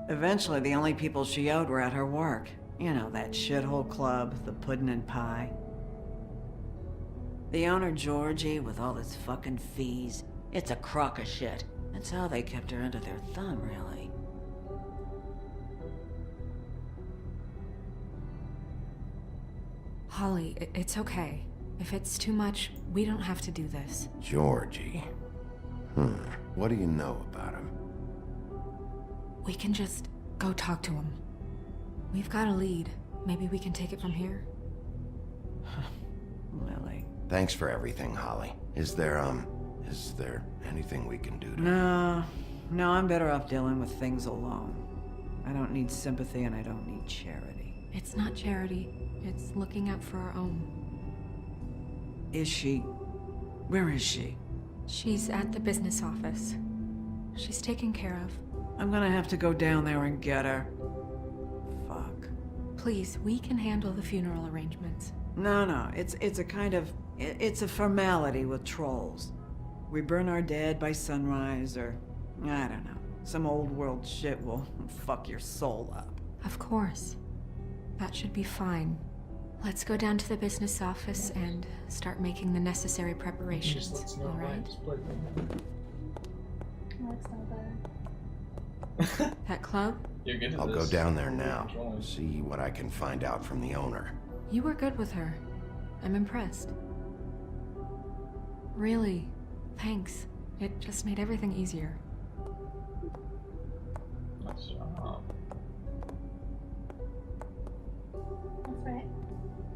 Eventually, the only people she owed were at her work. You know, that shithole club, the Puddin' and Pie. The owner, Georgie, with all his fucking fees, it's a crock of shit. That's how they kept her under their thumb, really. Holly, it's okay. If it's too much, we don't have to do this. Georgie. What do you know about him? We can just go talk to him. We've got a lead. Maybe we can take it from here. Lily. Thanks for everything, Holly. Is there anything we can do to... No, I'm better off dealing with things alone. I don't need sympathy and I don't need charity. It's not charity. It's looking out for our own. Is she... Where is she? She's at the business office. She's taken care of. I'm gonna have to go down there and get her. Fuck. Please, we can handle the funeral arrangements. No, it's a kind of... It's a formality with trolls. We burn our dead by sunrise, or... I don't know. Some old world shit will fuck your soul up. Of course. That should be fine. Let's go down to the business office and start making the necessary preparations, all right? Alex, not better. That club? You're good at I'll go this. down there now. See what I can find out from the owner. You were good with her. I'm impressed. Really, thanks. It just made everything easier. Nice job.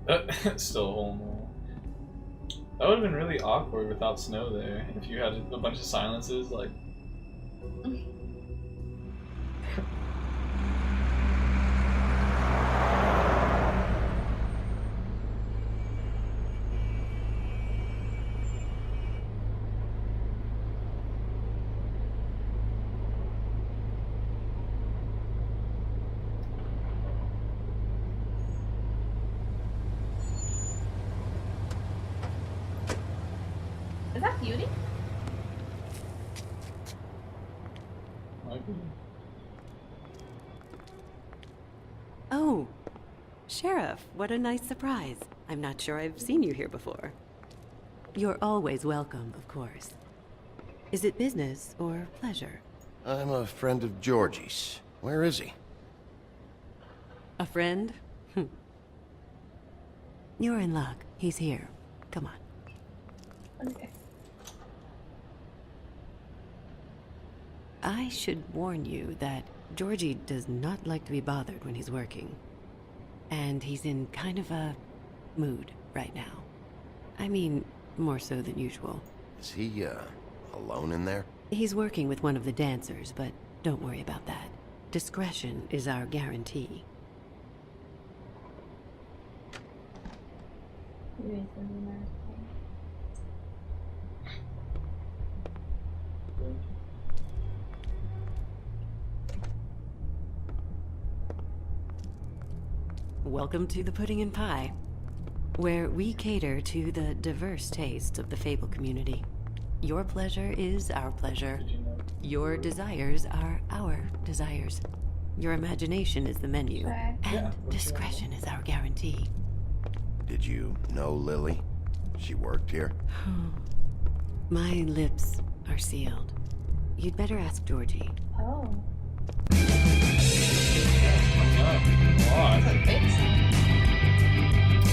That's right. Still a hole in the wall. That would have been really awkward without snow there. If you had a bunch of silences, like... Sheriff, what a nice surprise. I'm not sure I've seen you here before. You're always welcome, of course. Is it business or pleasure? I'm a friend of Georgie's. Where is he? A friend? You're in luck. He's here. Come on. Okay. I should warn you that Georgie does not like to be bothered when he's working. And he's in kind of a mood right now. I mean, more so than usual. Is he, alone in there? He's working with one of the dancers, but don't worry about that. Discretion is our guarantee. Welcome to the Pudding and Pie, where we cater to the diverse tastes of the Fable community. Your pleasure is our pleasure. Your desires are our desires. Your imagination is the menu, and discretion is our guarantee. Did you know Lily? She worked here? My lips are sealed. You'd better ask Georgie. Oh.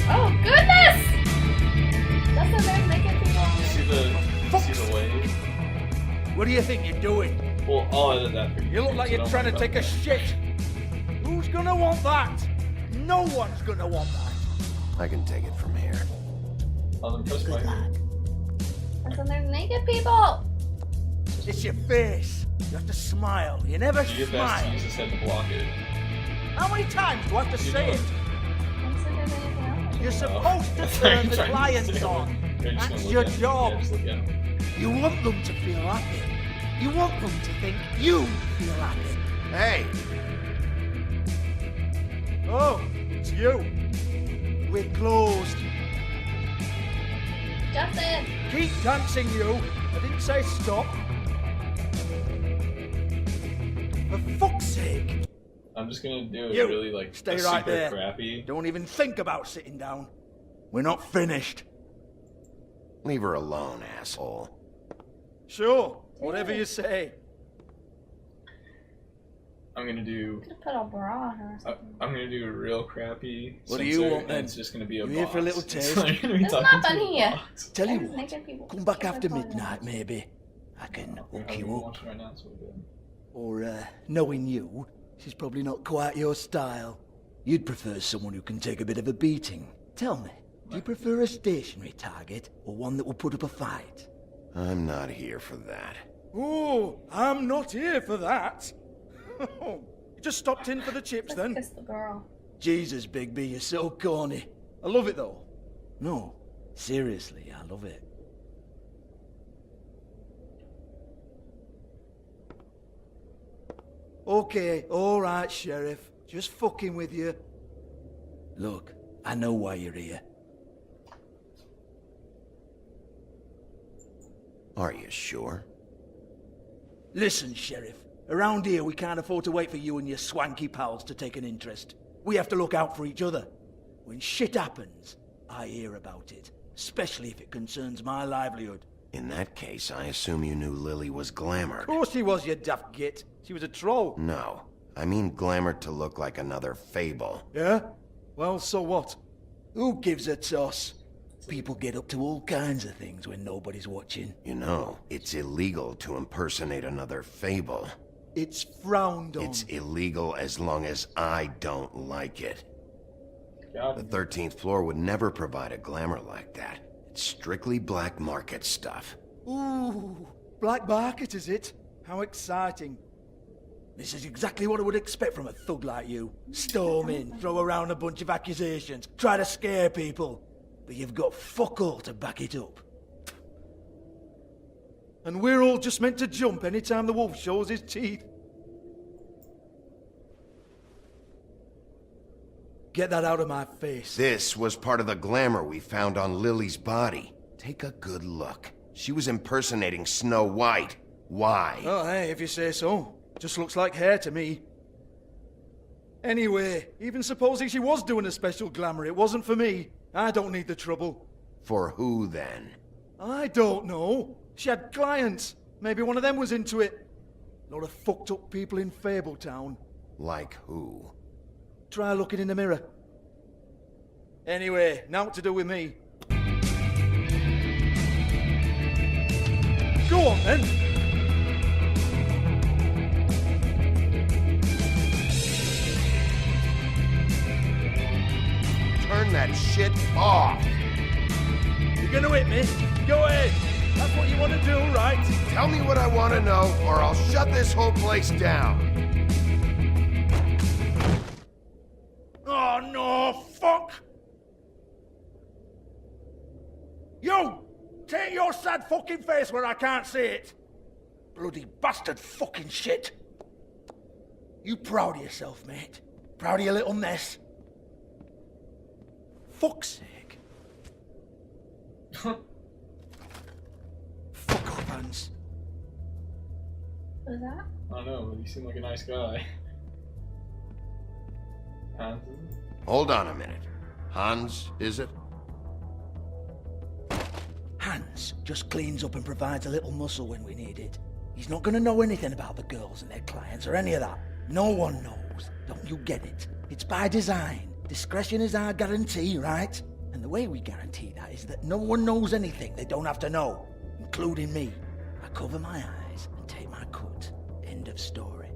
Oh goodness! That's what they're making people. See the wave? What do you think you're doing? Well, I'll edit that for you. You look like you're trying to take a shit. Who's gonna want that? No one's gonna want that. I can take it from here. I'll impress my That's when they're naked people. It's your face. You have to smile. You never You get best to smile. use his head to block it. How many times do I have to say it? You're Oh. supposed to That's turn what the you're trying to clients say. on. You're just That's gonna your look at him. job. Yeah, just look at him. You want them to feel happy. You want them to think you feel happy. Hey! Oh, it's you. We're closed. Justin. Keep dancing, you. I didn't say stop. For fuck's sake. I'm just gonna do it You, really like stay a right super there. crappy. Don't even think about sitting down. We're not finished. Leave her alone, asshole. Sure, whatever you say. I'm gonna do. Could have put a bra on her or something. I'm gonna do a real crappy. What do you censor, want and then? It's just gonna be a You here for a box. little It's taste? not gonna be It's talking not to done a here. box. Tell you There's what, naked people. come back Keep after recording. midnight, maybe. I can hook I'm you up. watching right now, so we're good. Or, knowing you, she's probably not quite your style. You'd prefer someone who can take a bit of a beating. Tell me, do you prefer a stationary target or one that will put up a fight? I'm not here for that. Oh, I'm not here for that. You just stopped in for the chips then? Kiss the girl. Jesus, Bigby, you're so corny. I love it though. No, seriously, I love it. Okay, alright, Sheriff. Just fucking with you. Look, I know why you're here. Are you sure? Listen, Sheriff. Around here, we can't afford to wait for you and your swanky pals to take an interest. We have to look out for each other. When shit happens, I hear about it. Especially if it concerns my livelihood. In that case, I assume you knew Lily was glamored. Of course she was, you daft git. She was a troll. No. I mean glamored to look like another fable. Yeah? Well, so what? Who gives a toss? People get up to all kinds of things when nobody's watching. You know, it's illegal to impersonate another fable. It's frowned on. It's illegal as long as I don't like it. The 13th floor would never provide a glamour like that. It's strictly black market stuff. Ooh, black market is it? How exciting. This is exactly what I would expect from a thug like you. Storm in, throw around a bunch of accusations, try to scare people. But you've got fuck all to back it up. And we're all just meant to jump anytime the wolf shows his teeth. Get that out of my face. This was part of the glamour we found on Lily's body. Take a good look. She was impersonating Snow White. Why? Oh, hey, if you say so. Just looks like hair to me. Anyway, even supposing she was doing a special glamour, it wasn't for me. I don't need the trouble. For who, then? I don't know. She had clients. Maybe one of them was into it. Lot of fucked up people in Fabletown. Like who? Try looking in the mirror. Anyway, now what to do with me. Go on, then. Turn that shit off! You're gonna hit me? Go ahead. That's what you want to do, right? Tell me what I want to know, or I'll shut this whole place down. Oh, no, fuck! You! Take your sad fucking face where I can't see it! Bloody bastard fucking shit! You proud of yourself, mate? Proud of your little mess? Fuck's sake. Fuck off, Hans. What was that? I don't know, you seem like a nice guy. Hans? Hold on a minute. Hans, is it? Hans just cleans up and provides a little muscle when we need it. He's not gonna know anything about the girls and their clients or any of that. No one knows. Don't you get it? It's by design. Discretion is our guarantee, right? And the way we guarantee that is that no one knows anything they don't have to know, including me. I cover my eyes and take my cut. End of story.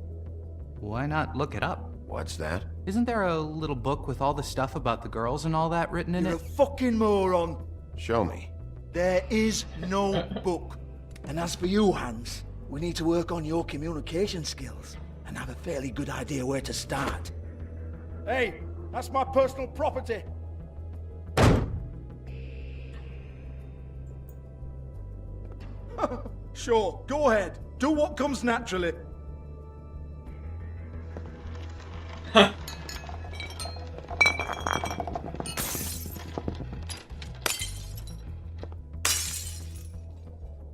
Why not look it up? What's that? Isn't there a little book with all the stuff about the girls and all that written in You're it? a fucking moron. Show me. There is no book. And as for you, Hans, we need to work on your communication skills and have a fairly good idea where to start. Hey, that's my personal property. Sure, go ahead. Do what comes naturally.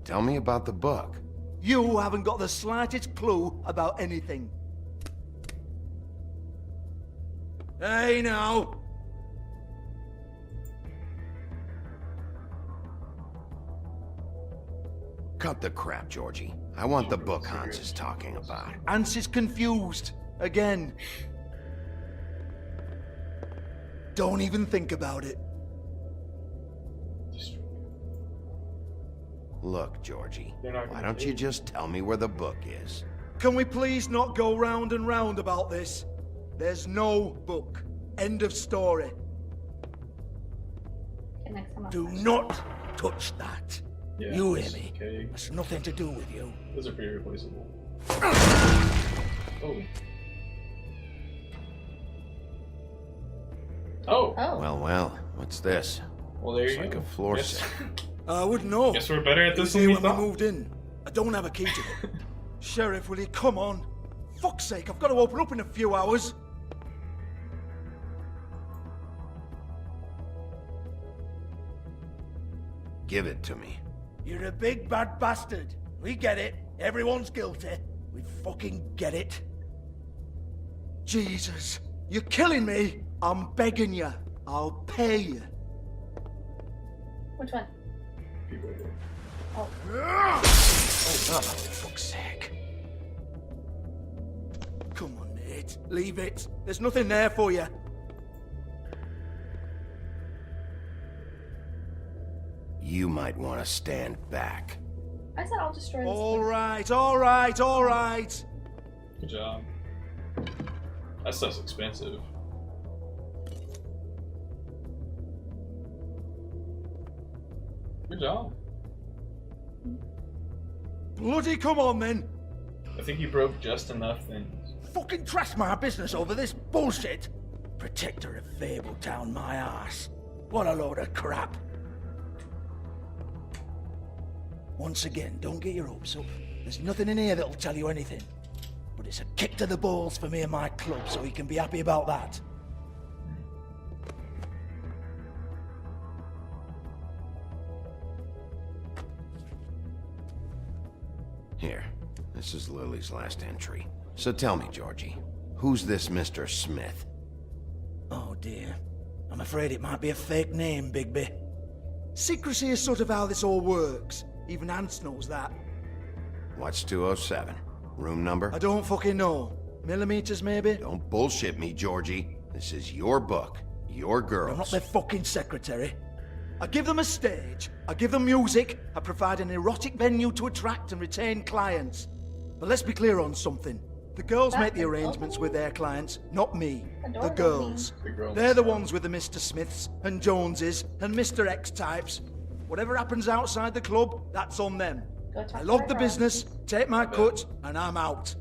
Tell me about the book. You haven't got the slightest clue about anything. Hey, now. Cut the crap, Georgie. I want the book Hans is talking about. Hans is confused. Again. Don't even think about it. Look, Georgie, why don't you just tell me where the book is? Can we please not go round and round about this? There's no book. End of story. Do not touch that. Yeah, you hear me? Okay. That's nothing to do with you. Those are pretty replaceable. Oh. Oh. Well, what's this? Well, there Looks you like go. a floor Yes. set. I wouldn't know. Guess we're better at It this was than here we when thought. we moved in. I don't have a key to it. Sheriff, will you come on? Fuck's sake, I've got to open up in a few hours. Give it to me. You're a big bad bastard. We get it. Everyone's guilty. We fucking get it. Jesus, you're killing me. I'm begging you. I'll pay you. Which one? Oh. Oh, fuck's sake. Come on, mate. Leave it. There's nothing there for you. You might want to stand back. I said I'll destroy this. All right, all right, all right. Good job. That stuff's expensive. Good job. Bloody come on, then. I think you broke just enough things. Fucking trash my business over this bullshit. Protector of Fabletown, my ass. What a load of crap. Once again, don't get your hopes up. There's nothing in here that'll tell you anything. But it's a kick to the balls for me and my club, so you can be happy about that. Here, this is Lily's last entry. So tell me, Georgie, Who's this Mr. Smith? Oh dear. I'm afraid it might be a fake name, Bigby. Secrecy is sort of how this all works. Even Ants knows that. What's 207? Room number? I don't fucking know. Millimeters, maybe? Don't bullshit me, Georgie. This is your book. Your girls. I'm not their fucking secretary. I give them a stage, I give them music, I provide an erotic venue to attract and retain clients. But let's be clear on something. The girls make the arrangements with their clients, not me. The girls. They're the ones with the Mr. Smiths and Joneses and Mr. X types. Whatever happens outside the club, that's on them. I log the business, take my cut, and I'm out.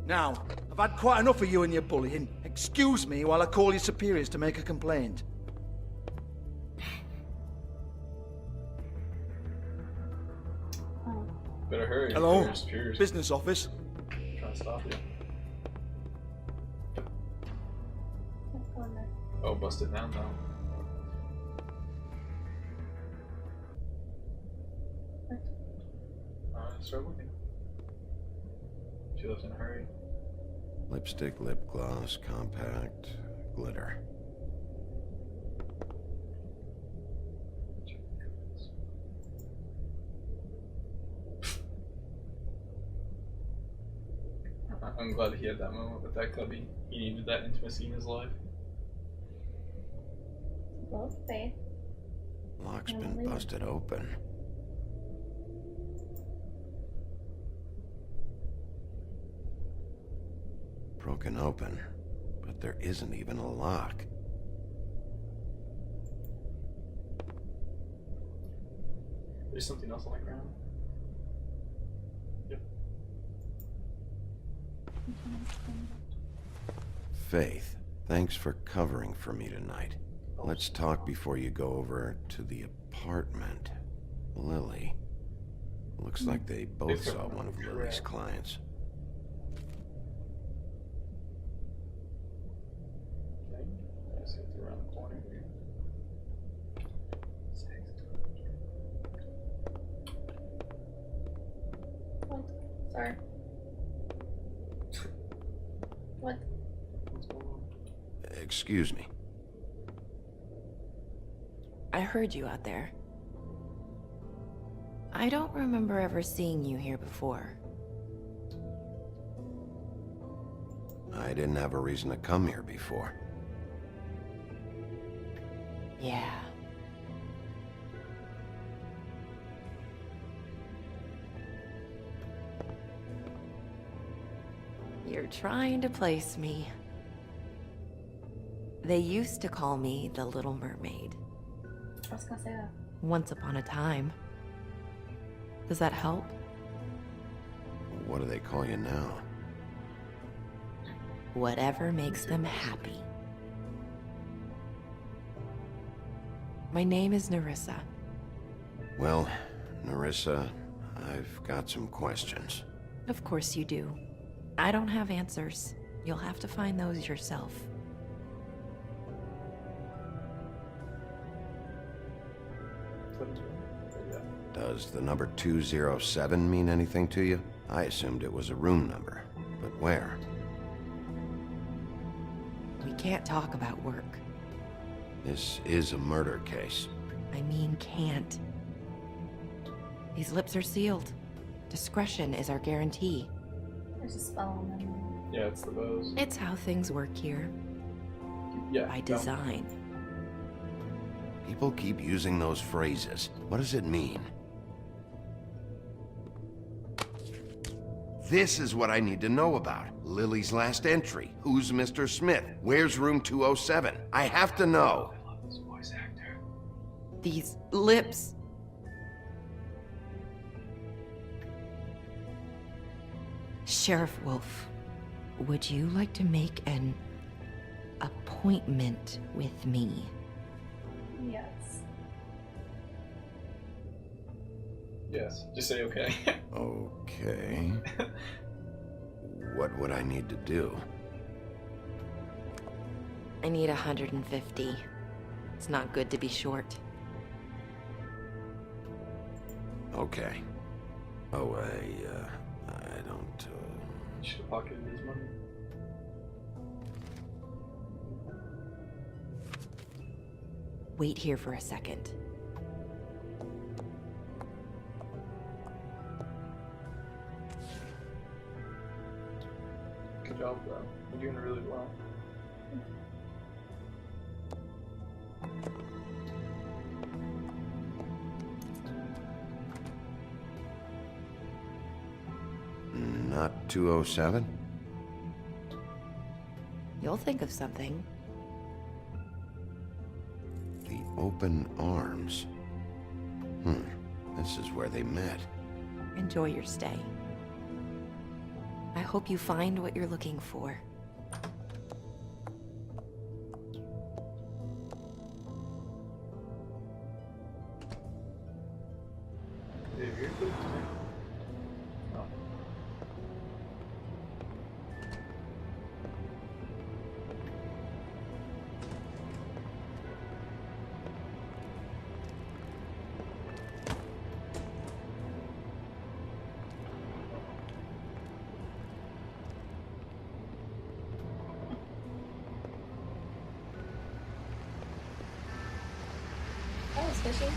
Now, I've had quite enough of you and your bullying. Excuse me while I call your superiors to make a complaint. Better hurry. Hello? Cheers. Business office. I'm trying to stop you. Let's go in there. Oh, busted down now. Start looking. She lives in a hurry. Lipstick, lip gloss, compact, glitter. I'm glad he had that moment with that cubby. He needed that intimacy in his life. Well, Faith. Lock's been busted open. Broken open, but there isn't even a lock. There's something else on the ground. Yep. Faith, thanks for covering for me tonight. Let's talk before you go over to the apartment. Lily. Looks like they both saw one of Lily's clients. Around the corner here. What? Sorry. What? Excuse me. I heard you out there. I don't remember ever seeing you here before. I didn't have a reason to come here before. Yeah. You're trying to place me. They used to call me the Little Mermaid. I was gonna say that. Once upon a time. Does that help? What do they call you now? Whatever makes them happy. My name is Nerissa. Well, Nerissa, I've got some questions. Of course you do. I don't have answers. You'll have to find those yourself. Does the number 207 mean anything to you? I assumed it was a room number, but where? We can't talk about work. This is a murder case. I mean can't. These lips are sealed. Discretion is our guarantee. There's a spell on them. Yeah, it's the bows. It's how things work here. Yeah. By design. People keep using those phrases. What does it mean? This is what I need to know about. Lily's last entry. Who's Mr. Smith? Where's room 207? I have to know. I love this voice actor. These lips. Sheriff Wolf, would you like to make an appointment with me? Yes. Yes. Just say okay. Okay. What would I need to do? I need 150. It's not good to be short. Okay. Oh, I don't, You should have pocketed his money. Wait here for a second. Good job, bro. You're doing really well. Not 207? You'll think of something. The open arms. This is where they met. Enjoy your stay. I hope you find what you're looking for. That was fishy.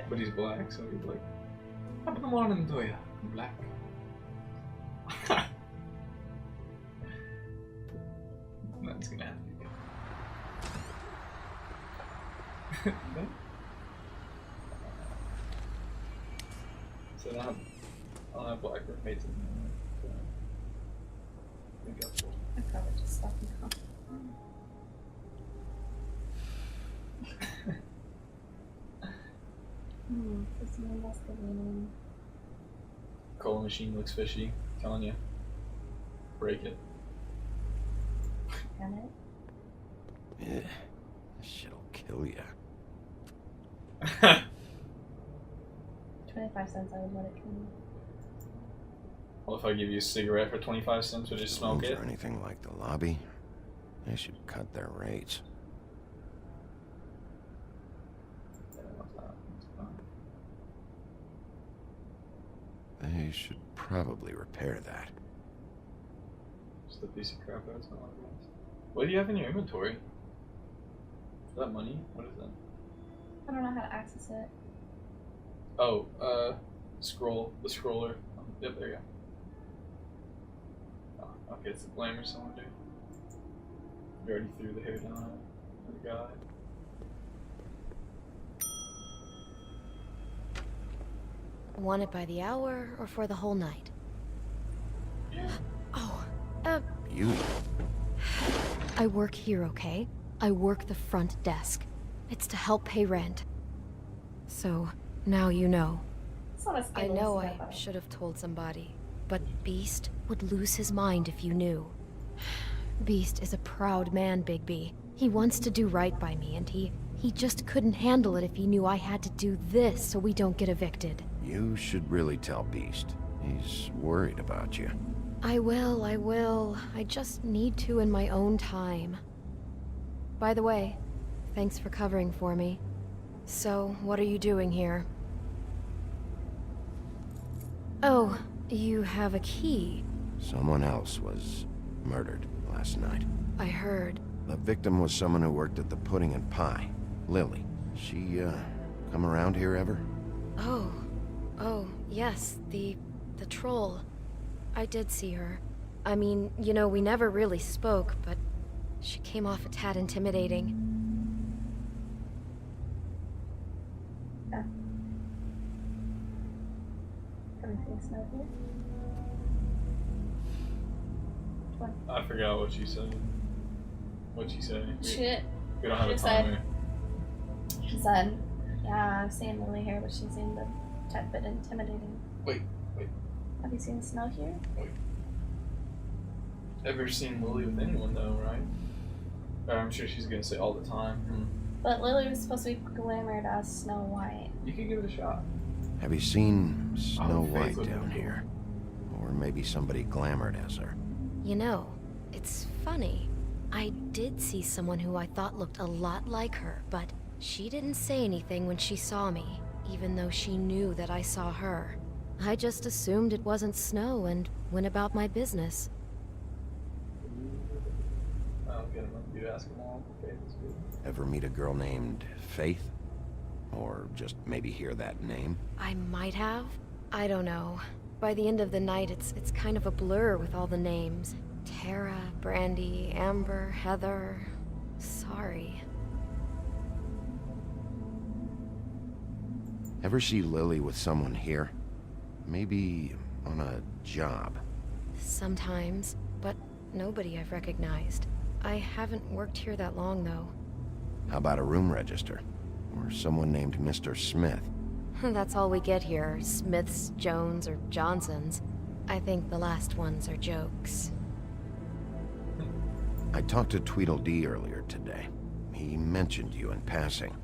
But he's black, so he's like, top of the morning to you. I'm black. That's gonna have to be good. So I don't have black roommates in there. So I think that's cool. I probably just stopped and come. This one must have been. Cola machine looks fishy. I'm telling you. Break it. Damn it. Yeah, this shit'll kill ya. 25 cents, I would let it kill me. Well, if I give you a cigarette for 25 cents, would you smoke it? Or anything like the lobby, they should cut their rates. They should probably repair that. Just a piece of crap. That's not like that. What do you have in your inventory? Is that money? What is that? I don't know how to access it. Oh, scroll. The scroller. Yep, there you go. Oh, okay, it's a glamour cylinder. You already threw the hair down on the guy. Want it by the hour or for the whole night? Oh, Beauty. I work here, okay? I work the front desk. It's to help pay rent. So, now you know. I know I should have told somebody, but Beast would lose his mind if you knew. Beast is a proud man, Bigby. He wants to do right by me, and he just couldn't handle it if he knew I had to do this so we don't get evicted. You should really tell Beast. He's worried about you. I will. I just need to in my own time. By the way, thanks for covering for me. So, what are you doing here? Oh, you have a key. Someone else was murdered last night. I heard. The victim was someone who worked at the Pudding and Pie. Lily. She, come around here ever? Oh, yes, the troll. I did see her. I mean, you know, we never really spoke, but she came off a tad intimidating. Yeah. Everything's snow here. What? I forgot what she said. What'd she say? Shit. We don't have a She said- timer. She said, yeah, I've seen Lily here, but she seemed a tad bit intimidating. Wait. Have you seen snow here? Ever seen Lily with anyone though, right? I'm sure she's gonna say all the time. But Lily was supposed to be glamored as Snow White. You could give it a shot. Have you seen Snow White Faith down here? Or maybe somebody glamored as her? You know, it's funny. I did see someone who I thought looked a lot like her, but she didn't say anything when she saw me, even though she knew that I saw her. I just assumed it wasn't Snow and went about my business. get enough of you to ask them all. Faith is good. Ever meet a girl named Faith? Or just maybe hear that name? I might have. I don't know. By the end of the night, it's kind of a blur with all the names. Tara, Brandy, Amber, Heather... Sorry. Ever see Lily with someone here? Maybe on a job? Sometimes, but nobody I've recognized. I haven't worked here that long, though. How about a room register? Or someone named Mr. Smith? That's all we get here, Smiths, Jones, or Johnsons. I think the last ones are jokes. I talked to Tweedledee earlier today. He mentioned you in passing.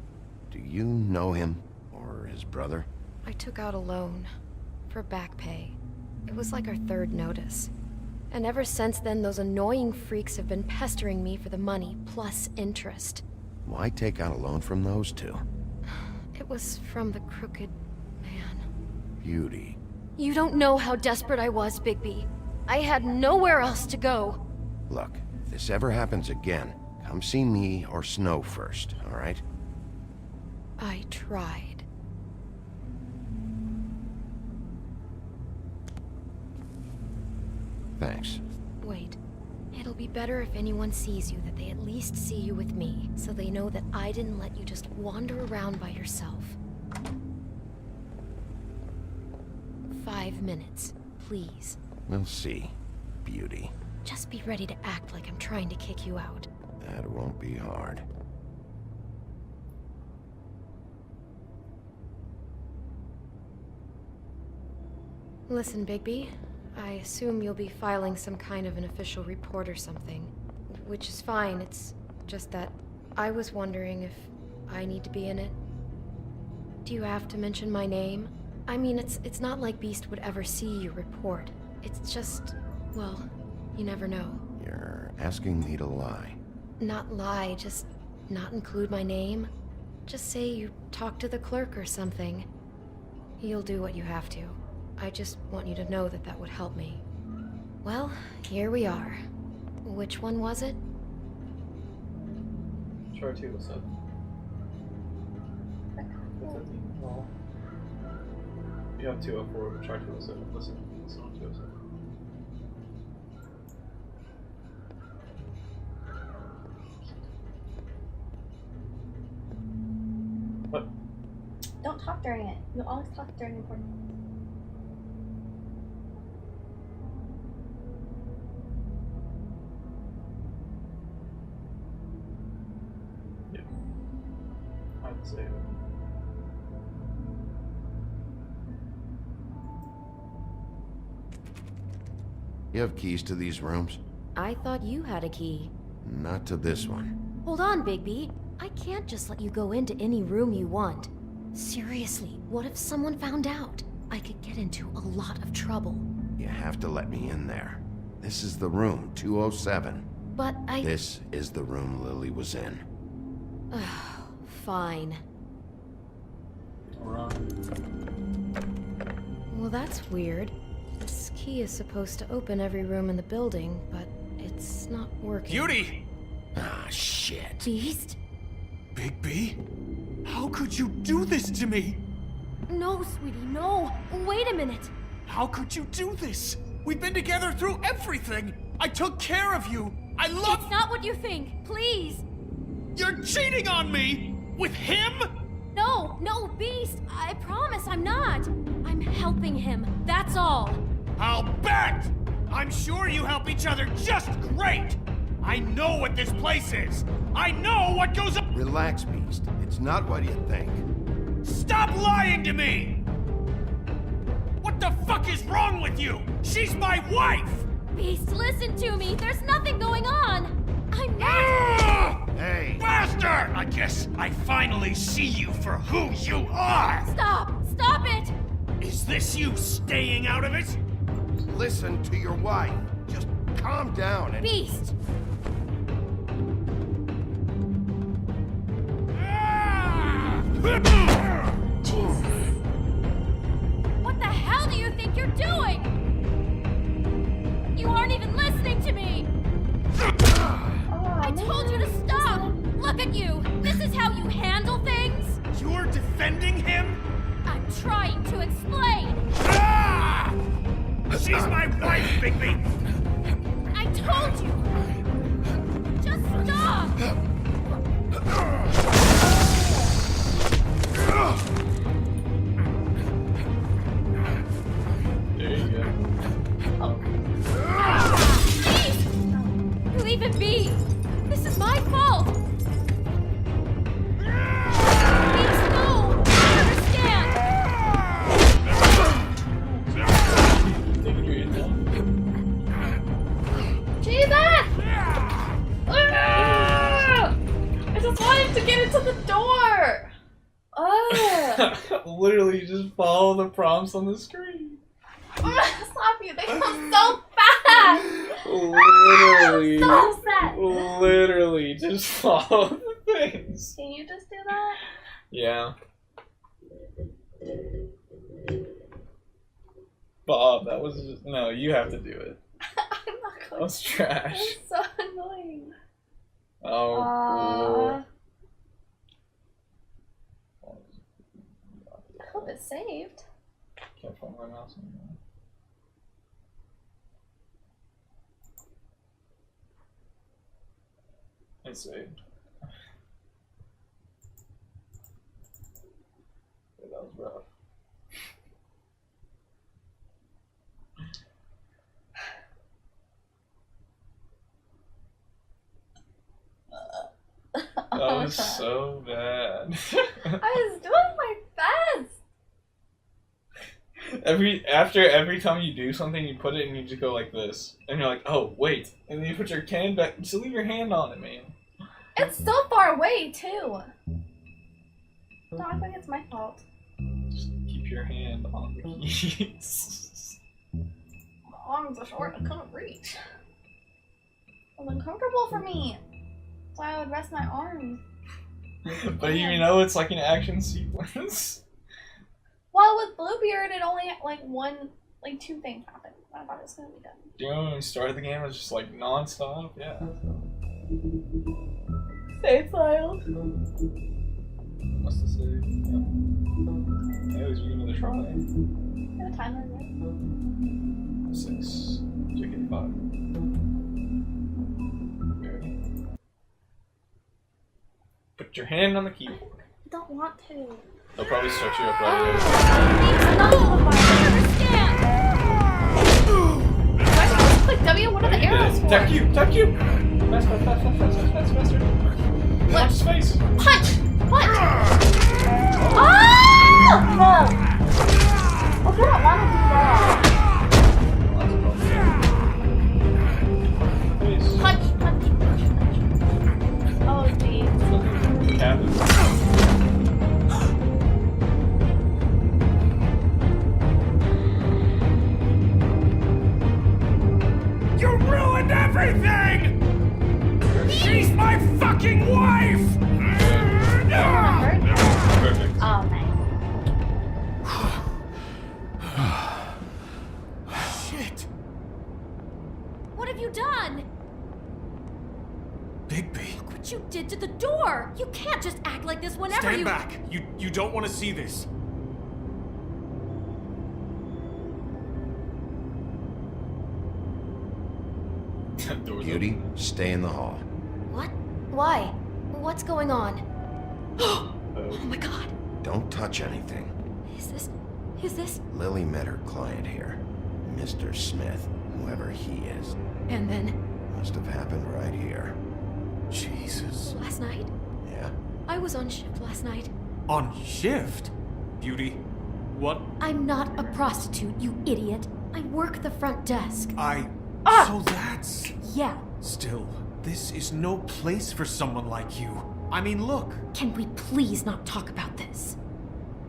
Do you know him? Or his brother? I took out a loan. For back pay. It was like our third notice. And ever since then, those annoying freaks have been pestering me for the money, plus interest. Why take out a loan from those two? It was from the crooked man. Beauty. You don't know how desperate I was, Bigby. I had nowhere else to go. Look, if this ever happens again, come see me or Snow first, all right? I tried. Thanks. Wait. It'll be better if anyone sees you that they at least see you with me, so they know that I didn't let you just wander around by yourself. 5 minutes, please. We'll see, Beauty. Just be ready to act like I'm trying to kick you out. That won't be hard. Listen, Bigby. I assume you'll be filing some kind of an official report or something. Which is fine, it's just that I was wondering if I need to be in it. Do you have to mention my name? I mean, it's not like Beast would ever see your report. It's just, well, you never know. You're asking me to lie. Not lie, just not include my name. Just say you talked to the clerk or something. You'll do what you have to. I just want you to know that that would help me. Well, here we are. Which one was it? Char 2 was up. Well, you have 204, but Char 2 was up. Listen, it's on 207. What? Don't talk during it. You always talk during important. I'd say. You have keys to these rooms? I thought you had a key. Not to this one. Hold on, Bigby. I can't just let you go into any room you want. Seriously, what if someone found out? I could get into a lot of trouble. You have to let me in there. This is the room, 207. But This is the room Lily was in. Fine. Alright. Well, that's weird. This key is supposed to open every room in the building, but it's not working. Beauty! Ah, shit. Beast? Bigby? How could you do this to me? No, sweetie, no. Wait a minute. How could you do this? We've been together through everything. I took care of you. I love... It's not what you think. Please. You're cheating on me! With him? No, no, Beast. I promise I'm not. I'm helping him. That's all. I'll bet! I'm sure you help each other just great! I know what this place is! I know what goes on! Relax, Beast. It's not what you think. Stop lying to me! What the fuck is wrong with you? She's my wife! Beast, listen to me. There's nothing going on. I'm not... Hey! Bastard! I guess I finally see you for who you are! Stop! Stop it! Is this you staying out of it? Listen to your wife. Just calm down and... Beast! What the hell do you think you're doing? You aren't even listening to me! I told at you! This is how you handle things? You're defending him? I'm trying to explain! Ah! She's my wife, Bigby! I told you! Just stop! There you go. Please! Leave it be! This is my fault! Please, no! I understand! Jesus! I just want him to get into the door! Literally, just follow the prompts on the screen. Stop you, they come so fast! Literally. So sad. Literally, just follow the things. Can you just do that? Yeah. Bob, that was just, no, you have to do it. I'm not going That was trash. It's so annoying. Oh, cool. I hope it's saved. Can't find my mouse anymore. It's saved. Yeah, that was rough. That was so bad. I was doing my best. Every time you do something, you put it and you just go like this, and you're like, oh wait, and then you put your hand back. Just leave your hand on it, man. It's so far away too. Don't act like it's my fault. Just keep your hand on the keys. My arms are short. I couldn't reach. It was uncomfortable for me. So I would rest my arms. But you know it's like an action sequence. Well, with Bluebeard, it only two things happened. I thought it was gonna be done. Do you know when we started the game, it was just like non-stop? Yeah. Save file. Must have saved. Yeah. Anyways, we give it a try. Got a timer, right? 6. Chicken 5. Put your hand on the keyboard. I don't want to. They'll probably start you up right away. Click W, what are the arrows for? Tuck you! Faster. Punch space! Punch! Punch! Oh! Okay, I don't want to do that. Punch! Oh, geez. You ruined everything! She's my fucking wife! Perfect. Oh, nice. Shit! What have you done? Bigby. Look what you did to the door! You can't just act like this whenever Stand back! You don't want to see this. Beauty, stay in the hall. What? Why? What's going on? Oh my god. Don't touch anything. Is this? Lily met her client here. Mr. Smith, whoever he is. And then? Must have happened right here. Jesus. Last night? Yeah? I was on shift last night. On shift? Beauty, what? I'm not a prostitute, you idiot. I work the front desk. So that's... Yeah. Still, this is no place for someone like you. I mean, look. Can we please not talk about this?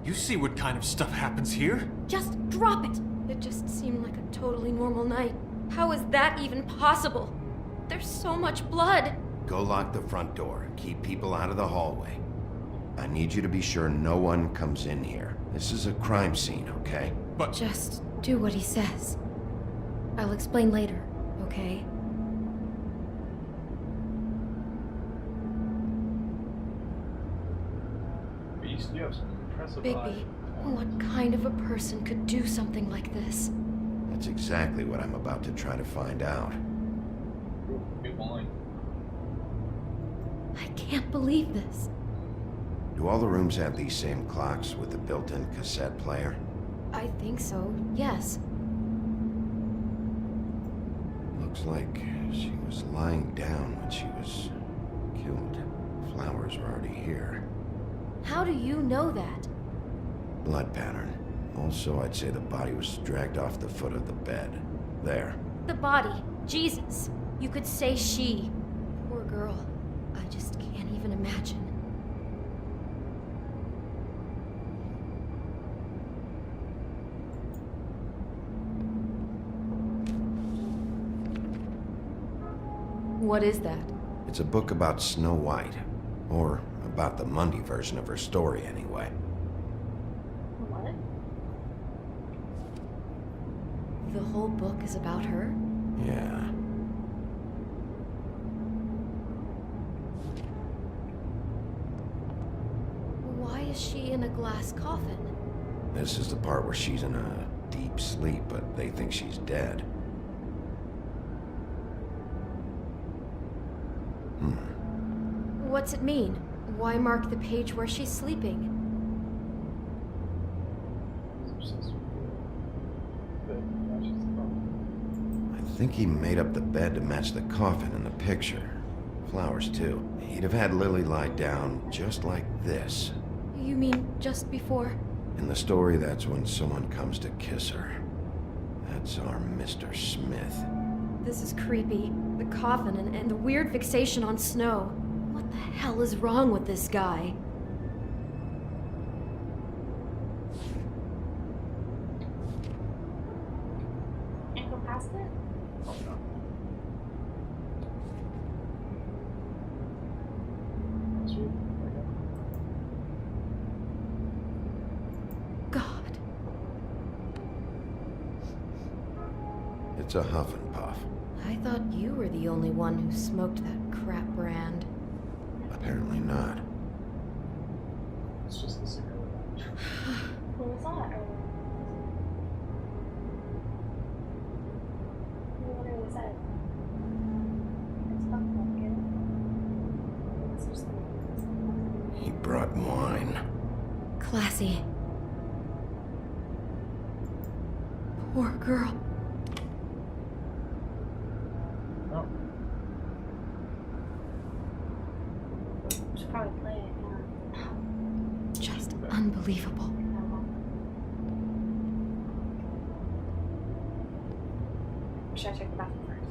You see what kind of stuff happens here? Just drop it. It just seemed like a totally normal night. How is that even possible? There's so much blood. Go lock the front door. Keep people out of the hallway. I need you to be sure no one comes in here. This is a crime scene, okay? But... Just do what he says. I'll explain later, okay? Bigby, what kind of a person could do something like this? That's exactly what I'm about to try to find out. Good wine. I can't believe this. Do all the rooms have these same clocks with the built-in cassette player? I think so, yes. Looks like she was lying down when she was killed. Flowers were already here. How do you know that? Blood pattern. Also, I'd say the body was dragged off the foot of the bed. There. The body. Jesus. You could say she. Poor girl. I just can't even imagine. What is that? It's a book about Snow White. Or about the Mundy version of her story, anyway. What? The whole book is about her? Yeah. Why is she in a glass coffin? This is the part where she's in a deep sleep, but they think she's dead. What's it mean? Why mark the page where she's sleeping? I think he made up the bed to match the coffin in the picture. Flowers, too. He'd have had Lily lie down just like this. You mean just before? In the story, that's when someone comes to kiss her. That's our Mr. Smith. This is creepy. The coffin and the weird fixation on Snow. What the hell is wrong with this guy? And go past it? Oh no. Sweet. God. It's a huff and puff. I thought you were the only one who smoked that crap brand. Apparently not. It's just the cigarette. What was that? You literally said. It's fucking good. He brought wine. Classy. Poor girl. Oh. Should probably play it, yeah. Just unbelievable. Should I check the bathroom first?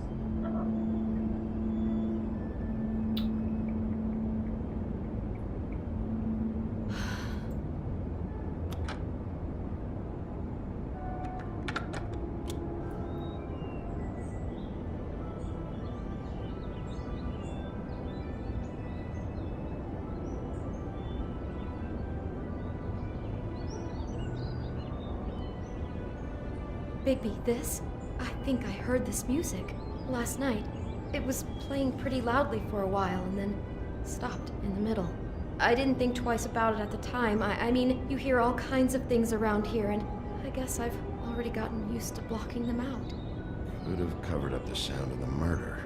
Bigby, this? I think I heard this music last night. It was playing pretty loudly for a while and then stopped in the middle. I didn't think twice about it at the time. I mean, you hear all kinds of things around here, and I guess I've already gotten used to blocking them out. Could have covered up the sound of the murder.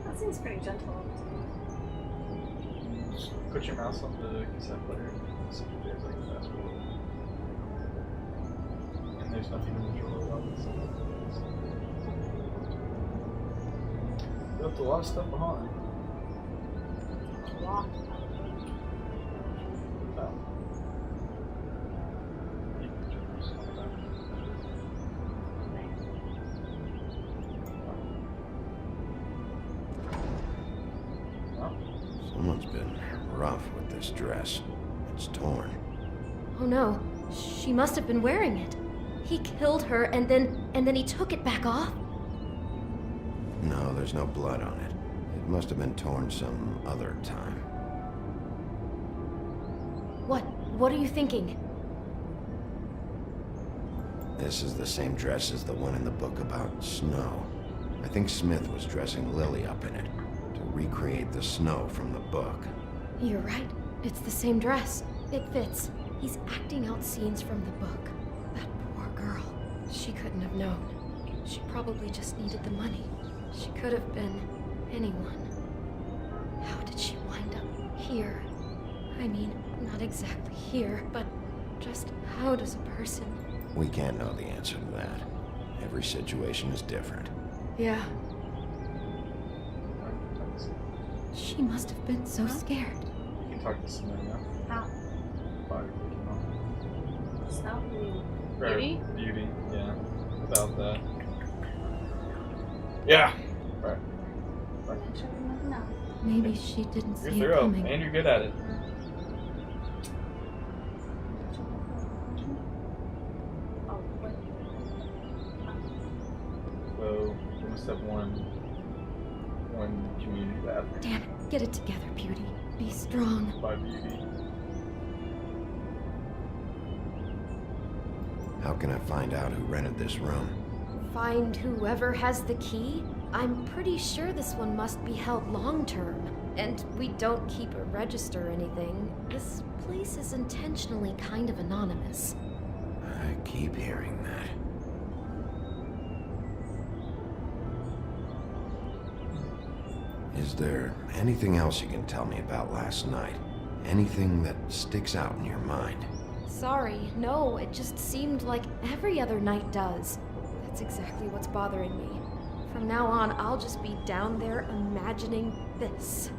That seems pretty gentle. Just put your mouse on the cassette player and see if there's like a fast forward. And there's nothing in the drawer about this. You left a lot of stuff behind. A lot. Oh. Someone's been rough with this dress. It's torn. Oh no, she must have been wearing it. He killed her and then he took it back off? No, there's no blood on it. It must have been torn some other time. What are you thinking? This is the same dress as the one in the book about Snow. I think Smith was dressing Lily up in it to recreate the Snow from the book. You're right. It's the same dress. It fits. He's acting out scenes from the book. That poor girl. She couldn't have known. She probably just needed the money. She could have been anyone. How did she wind up here? I mean, not exactly here, but just how does a person... We can't know the answer to that. Every situation is different. Yeah. She must have been so scared. You can talk to someone now. How? Stop being Beauty? Beauty, yeah. About that. Yeah. Right. No. Maybe she didn't You're see it thorough, coming. and you're good at it. So, we must have one community bathroom. Damn it. Get it together, Beauty. Be strong. By Beauty. How can I find out who rented this room? Find whoever has the key? I'm pretty sure this one must be held long-term. And we don't keep a register or anything. This place is intentionally kind of anonymous. I keep hearing that. Is there anything else you can tell me about last night? Anything that sticks out in your mind? Sorry, no, it just seemed like every other night does. That's exactly what's bothering me. From now on, I'll just be down there imagining this.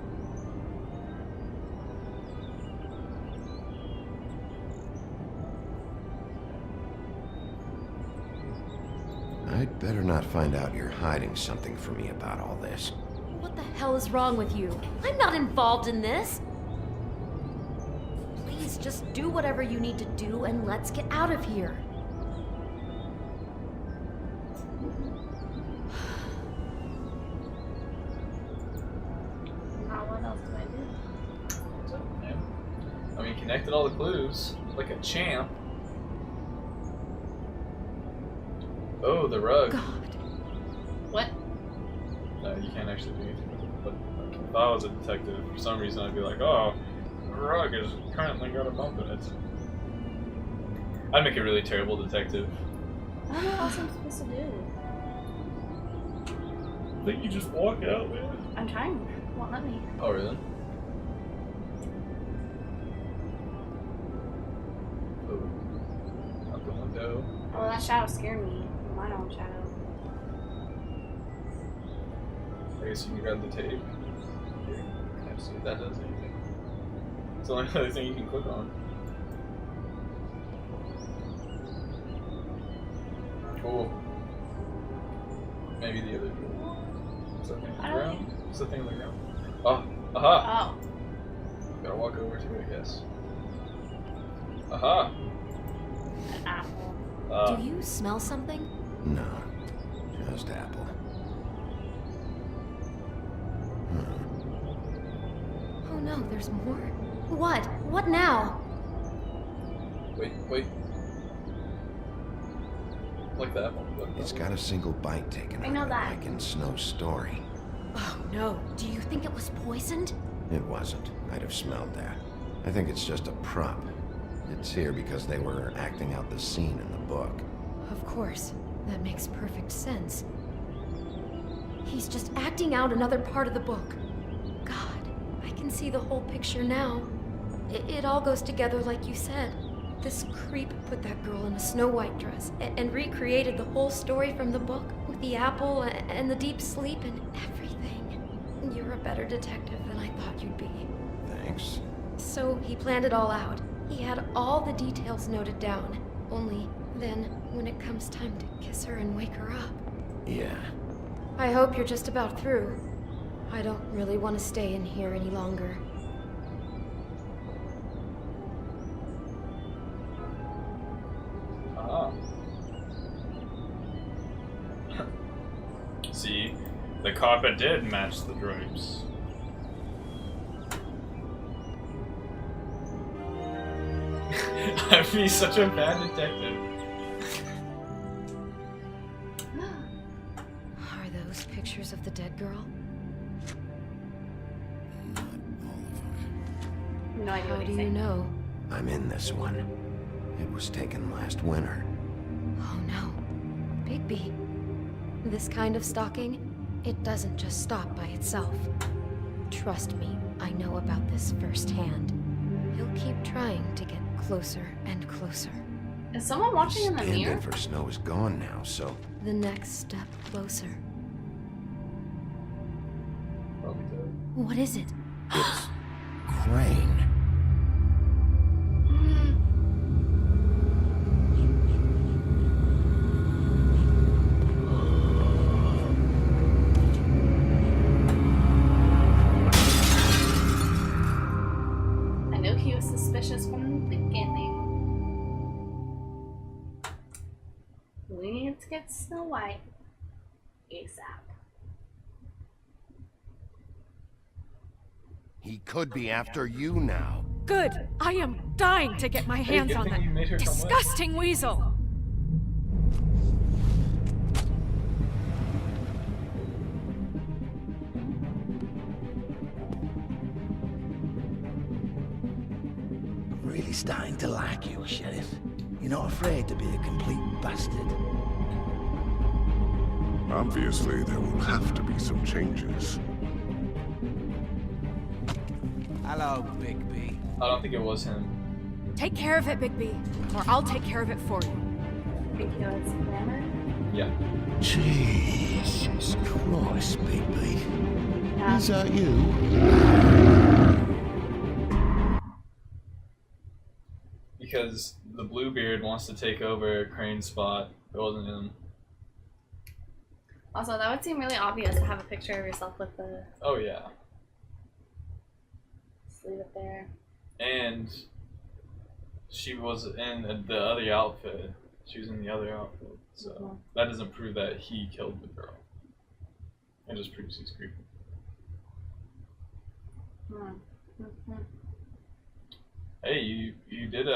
I'd better not find out you're hiding something from me about all this. What the hell is wrong with you? I'm not involved in this. Please just do whatever you need to do and let's get out of here. What else do I do? What's up, man? I mean, connected all the clues like a champ. Oh, the rug. God. What? No, you can't actually do anything with it. But like, if I was a detective, for some reason I'd be like, oh, the rug has currently got a bump in it. I'd make a really terrible detective. I don't know what else I'm supposed to do. I think you just walk out, man. I'm trying. It won't let me. Oh, really? Oh. Out the window. Oh, that shadow scared me. My own shadow. I guess you can grab the tape. Here. Can I see if that does anything? It's the only other thing you can click on. Cool. Maybe the other door. What's that thing on the ground? What's the thing on the ground? Oh, aha! Oh. Gotta walk over to it, I guess. Aha! An apple. Do you smell something? No, just apple. Oh no, there's more. What? What now? Wait. Like that one. It's got a single bite taken I know out of it, that. like in Snow's story. Oh no, do you think it was poisoned? It wasn't. I'd have smelled that. I think it's just a prop. It's here because they were acting out the scene in the book. Of course. That makes perfect sense. He's just acting out another part of the book. God, I can see the whole picture now. It all goes together like you said. This creep put that girl in a Snow White dress and recreated the whole story from the book with the apple and the deep sleep and everything. You're a better detective than I thought you'd be. Thanks. So he planned it all out. He had all the details noted down. Only then, when it comes time to kiss her and wake her up. Yeah. I hope you're just about through. I don't really want to stay in here any longer. Ah. See, the carpet did match the drapes. I'd be such a bad detective. Are those pictures of the dead girl? no idea How what do he's you saying. know? I'm in this one. It was taken last winter. Oh no. Bigby. This kind of stalking, it doesn't just stop by itself. Trust me, I know about this firsthand. He'll keep trying to get closer and closer. Is someone watching in the mirror? Stand-in for Snow is gone now, so... The next step closer. What is it? It's... Crane. I knew he was suspicious from the beginning. We need to get Snow White ASAP. He could be after you now. Good. I am dying to get my hands on thing you made her that come with. disgusting weasel. I'm really starting to like you, Sheriff. You're not afraid to be a complete bastard. Obviously, there will have to be some changes. Hello, Bigby. I don't think it was him. Take care of it, Bigby, or I'll take care of it for you. Think he was Glamour? Yeah. Jesus Christ, Bigby. Yeah. Is that you? Because the Bluebeard wants to take over Crane's spot. It wasn't him. Also, that would seem really obvious to have a picture of yourself with the... Oh, yeah. Just leave it there. And she was in the other outfit. She was in the other outfit. So that doesn't prove that he killed the girl. It just proves he's creepy. Hey, you did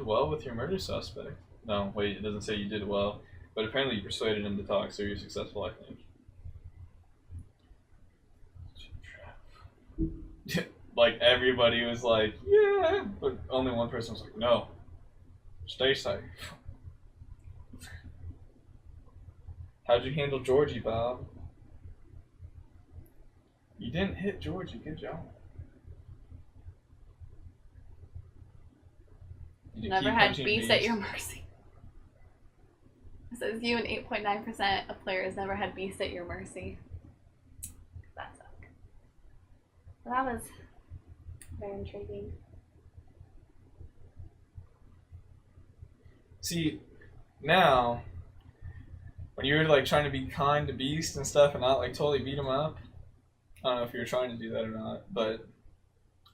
well with your murder suspect. No, wait, it doesn't say you did well. But apparently you persuaded him to talk, so you're successful, I think. Like, everybody was like, yeah, but only one person was like, no, stay safe. How'd you handle Georgie, Bob? You didn't hit Georgie, good job. Did you Never keep had punching beast bees? at your mercy. It says you and 8.9% of players never had beast at your mercy. That sucked. Well, that was very intriguing. See, now, when you were like trying to be kind to Beast and stuff and not like totally beat him up, I don't know if you were trying to do that or not, but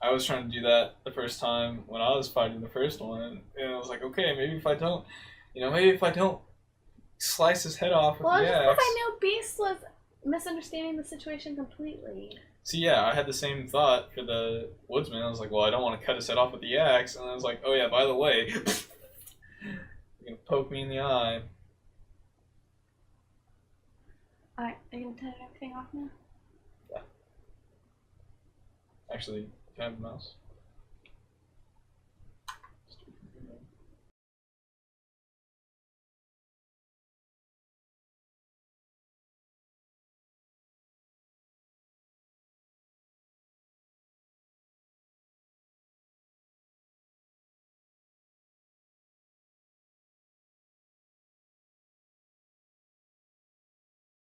I was trying to do that the first time when I was fighting the first one, and I was like, okay, maybe if I don't slice his head off with Well, the just axe. because I knew Beast was misunderstanding the situation completely. See, yeah, I had the same thought for the woodsman. I was like, well, I don't want to cut his head off with the axe, and I was like, oh yeah, by the way, you're gonna poke me in the eye. Alright, are you gonna turn everything off now? Yeah. Actually, can I have a mouse?